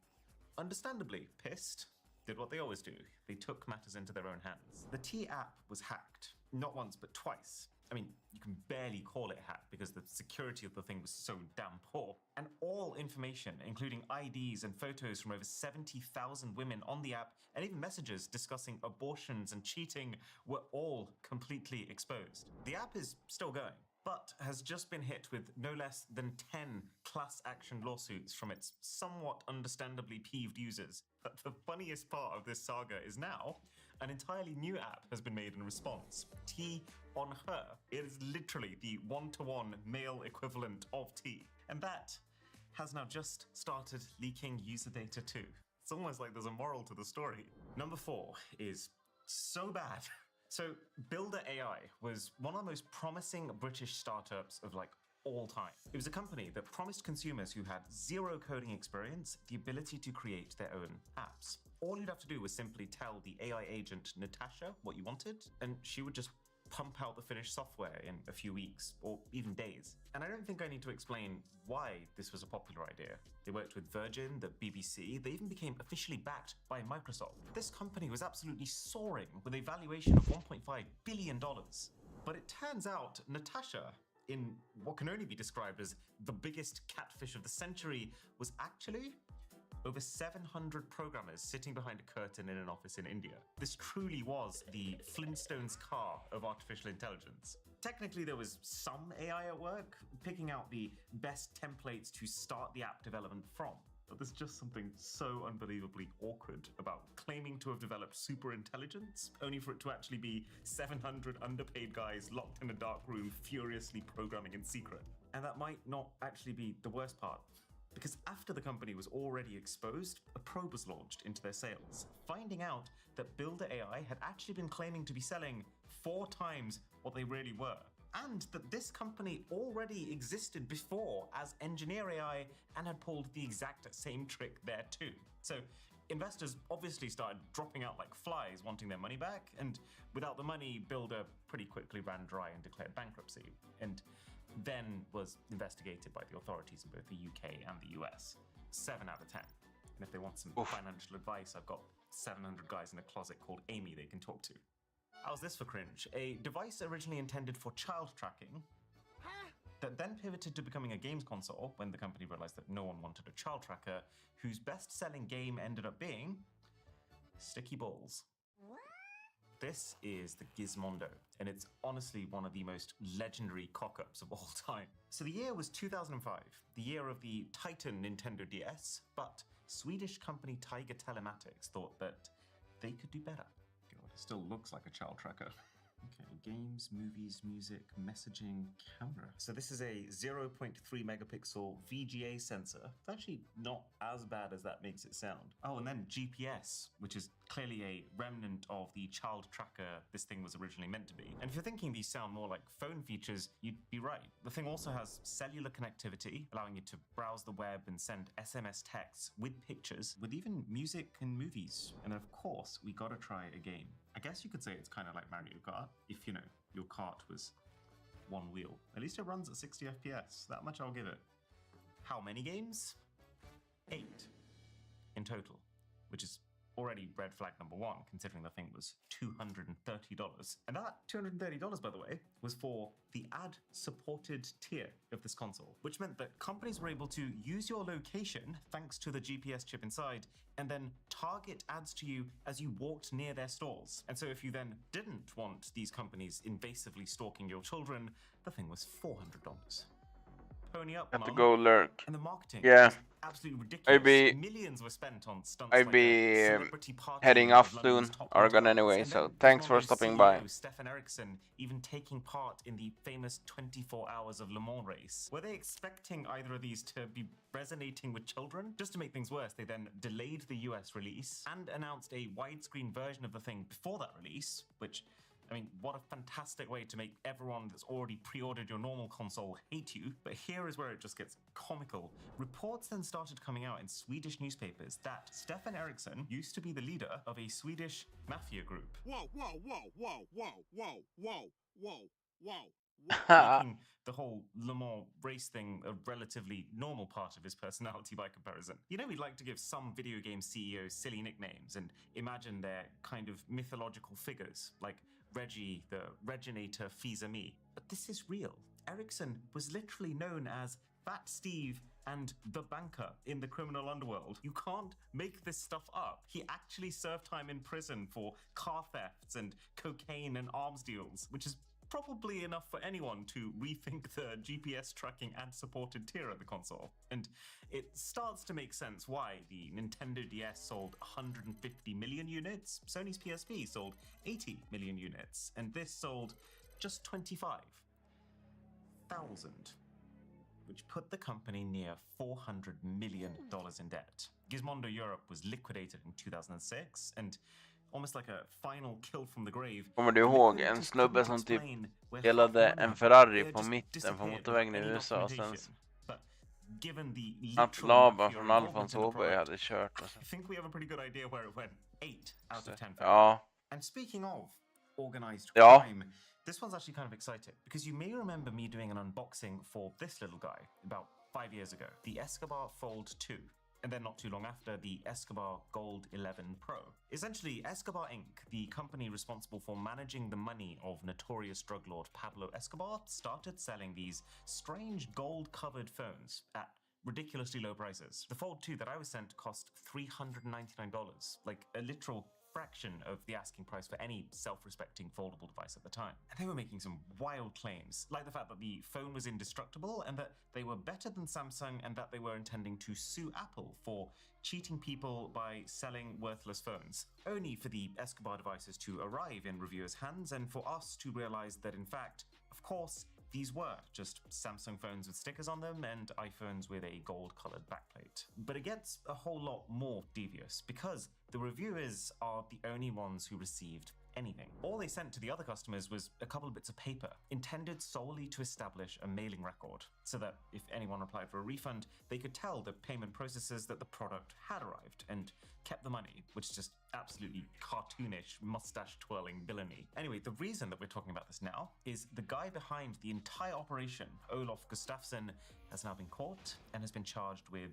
understandably pissed, did what they always do. They took matters into their own hands. The Tea app was hacked, not once but twice. I mean, you can barely call it hacked because the security of the thing was so damn poor. And all information, including IDs and photos from over 70,000 women on the app, and even messages discussing abortions and cheating, were all completely exposed. The app is still going, but has just been hit with no less than 10 class action lawsuits from its somewhat understandably peeved users. But the funniest part of this saga is now, an entirely new app has been made in response. Tea on Her. It is literally the one-to-one male equivalent of Tea. And that has now just started leaking user data too. It's almost like there's a moral to the story. Number 4 is so bad. So Builder AI was one of the most promising British startups of like all time. It was a company that promised consumers who had zero coding experience the ability to create their own apps. All you'd have to do was simply tell the AI agent Natasha what you wanted, and she would just pump out the finished software in a few weeks, or even days. And I don't think I need to explain why this was a popular idea. They worked with Virgin, the BBC, they even became officially backed by Microsoft. This company was absolutely soaring with a valuation of $1.5 billion. But it turns out Natasha, in what can only be described as the biggest catfish of the century, was actually over 700 programmers sitting behind a curtain in an office in India. This truly was the Flintstones car of artificial intelligence. Technically, there was some AI at work, picking out the best templates to start the app development from. But there's just something so unbelievably awkward about claiming to have developed super intelligence, only for it to actually be 700 underpaid guys locked in a dark room furiously programming in secret. And that might not actually be the worst part. Because after the company was already exposed, a probe was launched into their sales, finding out that Builder AI had actually been claiming to be selling 4 times what they really were, and that this company already existed before as Engineer AI and had pulled the exact same trick there too. So investors obviously started dropping out like flies wanting their money back, and without the money, Builder pretty quickly ran dry and declared bankruptcy, and then was investigated by the authorities in both the UK and the US. 7 out of 10. And if they want some financial advice, I've got 700 guys in a closet called Amy they can talk to. How's this for cringe? A device originally intended for child tracking that then pivoted to becoming a games console when the company realized that no one wanted a child tracker, whose best-selling game ended up being Sticky Balls. This is the Gizmondo, and it's honestly one of the most legendary cock-ups of all time. So the year was 2005, the year of the Titan Nintendo DS, but Swedish company Tiger Telematics thought that they could do better. God, it still looks like a child tracker. Okay, games, movies, music, messaging, camera. So this is a 0.3 megapixel VGA sensor. It's actually not as bad as that makes it sound. Oh, and then GPS, which is clearly a remnant of the child tracker this thing was originally meant to be. And if you're thinking these sound more like phone features, you'd be right. The thing also has cellular connectivity, allowing you to browse the web and send SMS texts with pictures, with even music and movies. And then of course, we gotta try a game. I guess you could say it's kind of like Mario Kart, if, you know, your kart was one wheel. At least it runs at 60 FPS, that much I'll give it. How many games? 8 in total, which is already red flag number one, considering the thing was $230. And that $230, by the way, was for the ad-supported tier of this console, which meant that companies were able to use your location, thanks to the GPS chip inside, and then target ads to you as you walked near their stores. And so if you then didn't want these companies invasively stalking your children, the thing was $400. Pony up, Have to Mum. go lurk. And the marketing was absolutely ridiculous. Millions were spent on stunts like that. Celebrity party heading of off London's soon, top Oregon hotels. anyway, And so then thanks for Gizmondo's stopping CEO, by. Stefan Eriksson, even taking part in the famous 24 Hours of Le Mans race. Were they expecting either of these to be resonating with children? Just to make things worse, they then delayed the US release and announced a widescreen version of the thing before that release, which, I mean, what a fantastic way to make everyone that's already pre-ordered your normal console hate you. But here is where it just gets comical. Reports then started coming out in Swedish newspapers that Stefan Eriksson used to be the leader of a Swedish mafia group. Whoa, whoa, whoa, whoa, whoa, whoa, whoa, whoa, whoa. Making the whole Le Mans race thing a relatively normal part of his personality by comparison. You know, we'd like to give some video game CEOs silly nicknames and imagine they're kind of mythological figures, like Reggie, the Reginator Fils-Ami. But this is real. Eriksson was literally known as Fat Steve and the banker in the criminal underworld. You can't make this stuff up. He actually served time in prison for car thefts and cocaine and arms deals, which is probably enough for anyone to rethink the GPS tracking ad-supported tier of the console. And it starts to make sense why the Nintendo DS sold 150 million units, Sony's PSP sold 80 million units, and this sold just 25,000, which put the company near $400 million in debt. Gizmondo Europe was liquidated in 2006, and almost like a final kill from the grave. Kommer du ihåg en snubbe som typ delade en Ferrari på mitten på motorvägen i USA och sen att laban från Alfons Åberg hade kört? I think we have a pretty good idea where it went. 8 out of 10. Ja. And speaking of organized crime, this one's actually kind of exciting because you may remember me doing an unboxing for this little guy about 5 years ago, the Escobar Fold 2. And then not too long after, the Escobar Gold 11 Pro. Essentially, Escobar Inc., the company responsible for managing the money of notorious drug lord Pablo Escobar, started selling these strange gold-covered phones at ridiculously low prices. The Fold 2 that I was sent cost $399, like a literal fraction of the asking price for any self-respecting foldable device at the time. And they were making some wild claims, like the fact that the phone was indestructible and that they were better than Samsung and that they were intending to sue Apple for cheating people by selling worthless phones, only for the Escobar devices to arrive in reviewers' hands and for us to realize that in fact, of course, these were just Samsung phones with stickers on them and iPhones with a gold-colored backplate. But it gets a whole lot more devious because the reviewers are the only ones who received anything. All they sent to the other customers was a couple of bits of paper, intended solely to establish a mailing record, so that if anyone replied for a refund, they could tell the payment processors that the product had arrived and kept the money, which is just absolutely cartoonish, mustache-twirling villainy. Anyway, the reason that we're talking about this now is the guy behind the entire operation, Olof Gustafsson, has now been caught and has been charged with,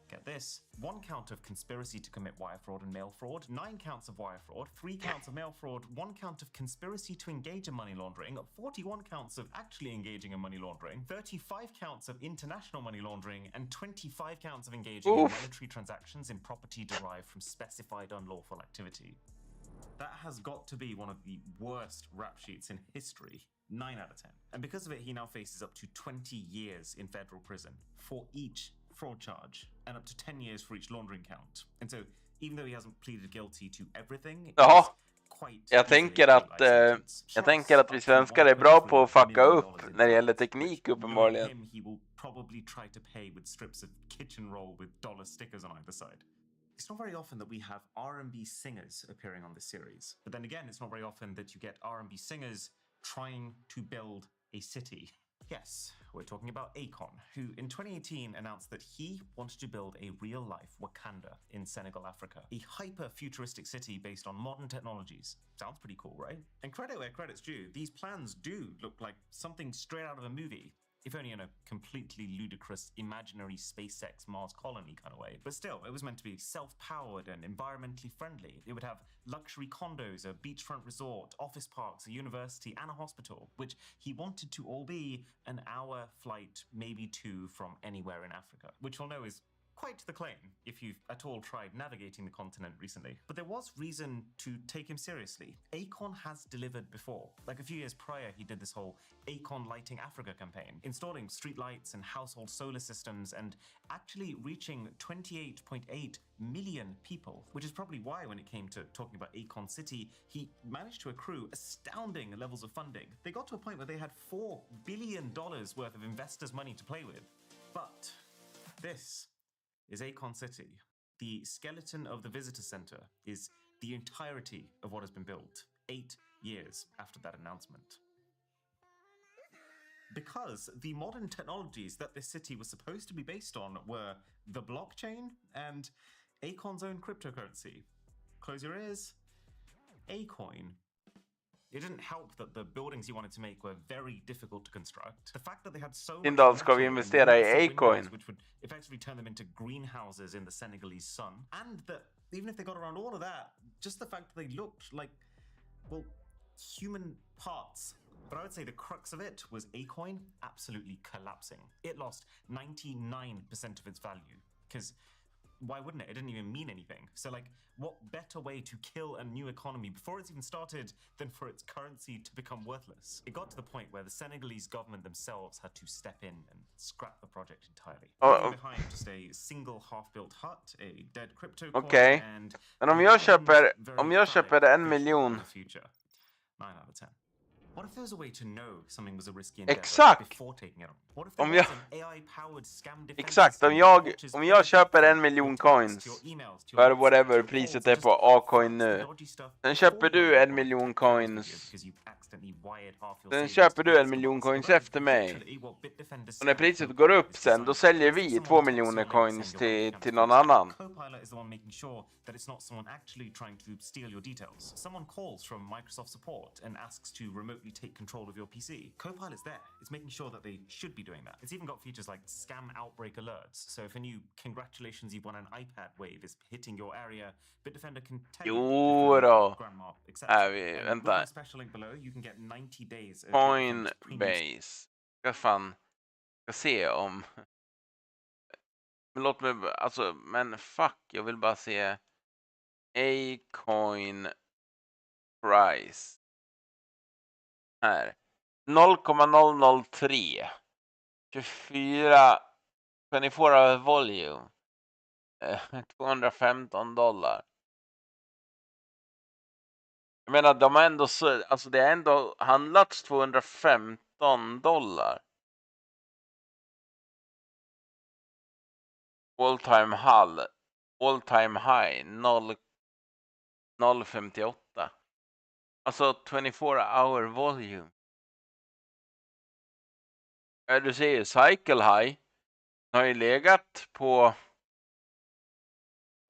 get this, 1 count of conspiracy to commit wire fraud and mail fraud, 9 counts of wire fraud, 3 counts of mail fraud, 1 count of conspiracy to engage in money laundering, 41 counts of actually engaging in money laundering, 35 counts of international money laundering, and 25 counts of engaging in monetary transactions in property derived from specified unlawful activity. That has got to be one of the worst rap sheets in history. 9 out of 10. And because of it, he now faces up to 20 years in federal prison for each fraud charge and up to 10 years for each laundering count. And so, even though he hasn't pleaded guilty to everything, Ja, jag tänker att vi svenskar är bra på att fucka upp när det gäller teknik uppenbarligen. Him, he will probably try to pay with strips of kitchen roll with dollar stickers on either side. It's not very often that we have R&B singers appearing on this series. But then again, it's not very often that you get R&B singers trying to build a city. Yes, we're talking about Akon, who in 2018 announced that he wanted to build a real-life Wakanda in Senegal, Africa. A hyper-futuristic city based on modern technologies. Sounds pretty cool, right? And credit where credit's due, these plans do look like something straight out of a movie. If only in a completely ludicrous, imaginary SpaceX Mars colony kind of way. But still, it was meant to be self-powered and environmentally friendly. It would have luxury condos, a beachfront resort, office parks, a university, and a hospital, which he wanted to all be an hour flight, maybe 2, from anywhere in Africa. Which you'll know is quite the claim, if you've at all tried navigating the continent recently. But there was reason to take him seriously. Akon has delivered before. Like a few years prior, he did this whole Akon Lighting Africa campaign, installing streetlights and household solar systems and actually reaching 28.8 million people, which is probably why when it came to talking about Akon City, he managed to accrue astounding levels of funding. They got to a point where they had $4 billion worth of investors' money to play with. But this is Akon City. The skeleton of the visitor center is the entirety of what has been built 8 years after that announcement. Because the modern technologies that this city was supposed to be based on were the blockchain and Akon's own cryptocurrency. Close your ears. Acoin. It didn't help that the buildings he wanted to make were very difficult to construct. The fact that they had so much Ska vi investera i Acoin? which would effectively turn them into greenhouses in the Senegalese sun. And that even if they got around all of that, just the fact that they looked like, well, human parts. But I would say the crux of it was Acoin absolutely collapsing. It lost 99% of its value. Because why wouldn't it? It didn't even mean anything. So, like, what better way to kill a new economy before it's even started than for its currency to become worthless? It got to the point where the Senegalese government themselves had to step in and scrap the project entirely. Leaving behind just a single half-built hut, a dead crypto coin, and men om jag köper 1 miljon. 9 out of 10. What if there was a way to know something was a risky endeavor before taking it on? What if there was an AI-powered scam defense om jag köper 1 miljon coins för whatever priset är på A-coin nu. Sen köper du 1 miljon coins. Sen köper du 1 miljon coins efter mig. Och när priset går upp sen, då säljer vi 2 miljoner coins till någon annan. Copilot is the one making sure that it's not someone actually trying to steal your details. Someone calls from Microsoft support and asks to remotely take control of your PC. Copilot's there. It's making sure that they should be doing that. It's even got features like scam outbreak alerts. So if a new congratulations you've won an iPad wave is hitting your area, Bitdefender can tell you grandma accepts. Vänta. Special link below, you can get 90 days of Coinbase. Ska se om... Men låt mig... Alltså, men fuck. Jag vill bara se... A-coin price. Här. 0,003. 24. 24 volume. $215. Jag menar, de har ändå... Alltså, det har ändå handlats $215. All time high 0,58. Alltså 24-hour volume. Du ser ju cycle high har ju legat på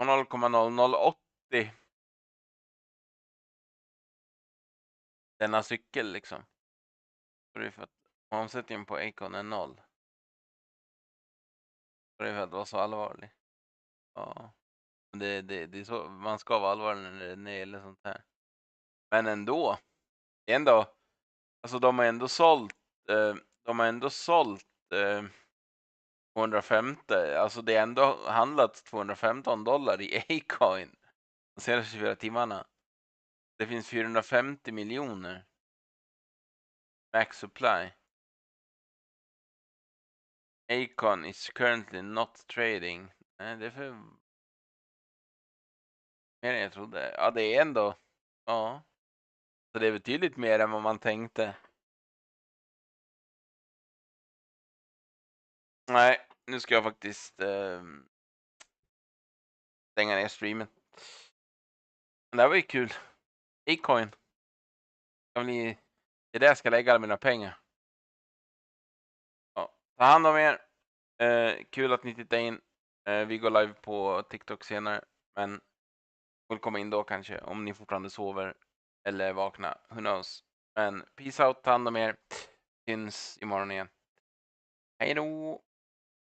0,0080. Denna cykel liksom. Det är för att omsättningen på Akon är 0. Det är för att vara så allvarlig. Ja. Det är så man ska vara allvarlig när det gäller sånt här. Men ändå. Alltså de har ändå sålt 250. Alltså det är ändå handlat $215 i A-coin de senaste 24 timmarna. Det finns 450 miljoner. Max supply. Acon is currently not trading. Nej, det är för... mer än jag trodde. Ja, det är ändå... Ja. Så det är betydligt mer än vad man tänkte. Nej, nu ska jag faktiskt stänga ner streamen. Men det här var ju kul. Acon. Det är där jag ska lägga alla mina pengar. Ja. Ta hand om er. Kul att ni tittar in. Vi går live på TikTok senare. Men vill komma in då kanske. Om ni fortfarande sover. Eller vakna. Who knows. Men peace out. Ta hand om er. Syns imorgon igen. Hej då.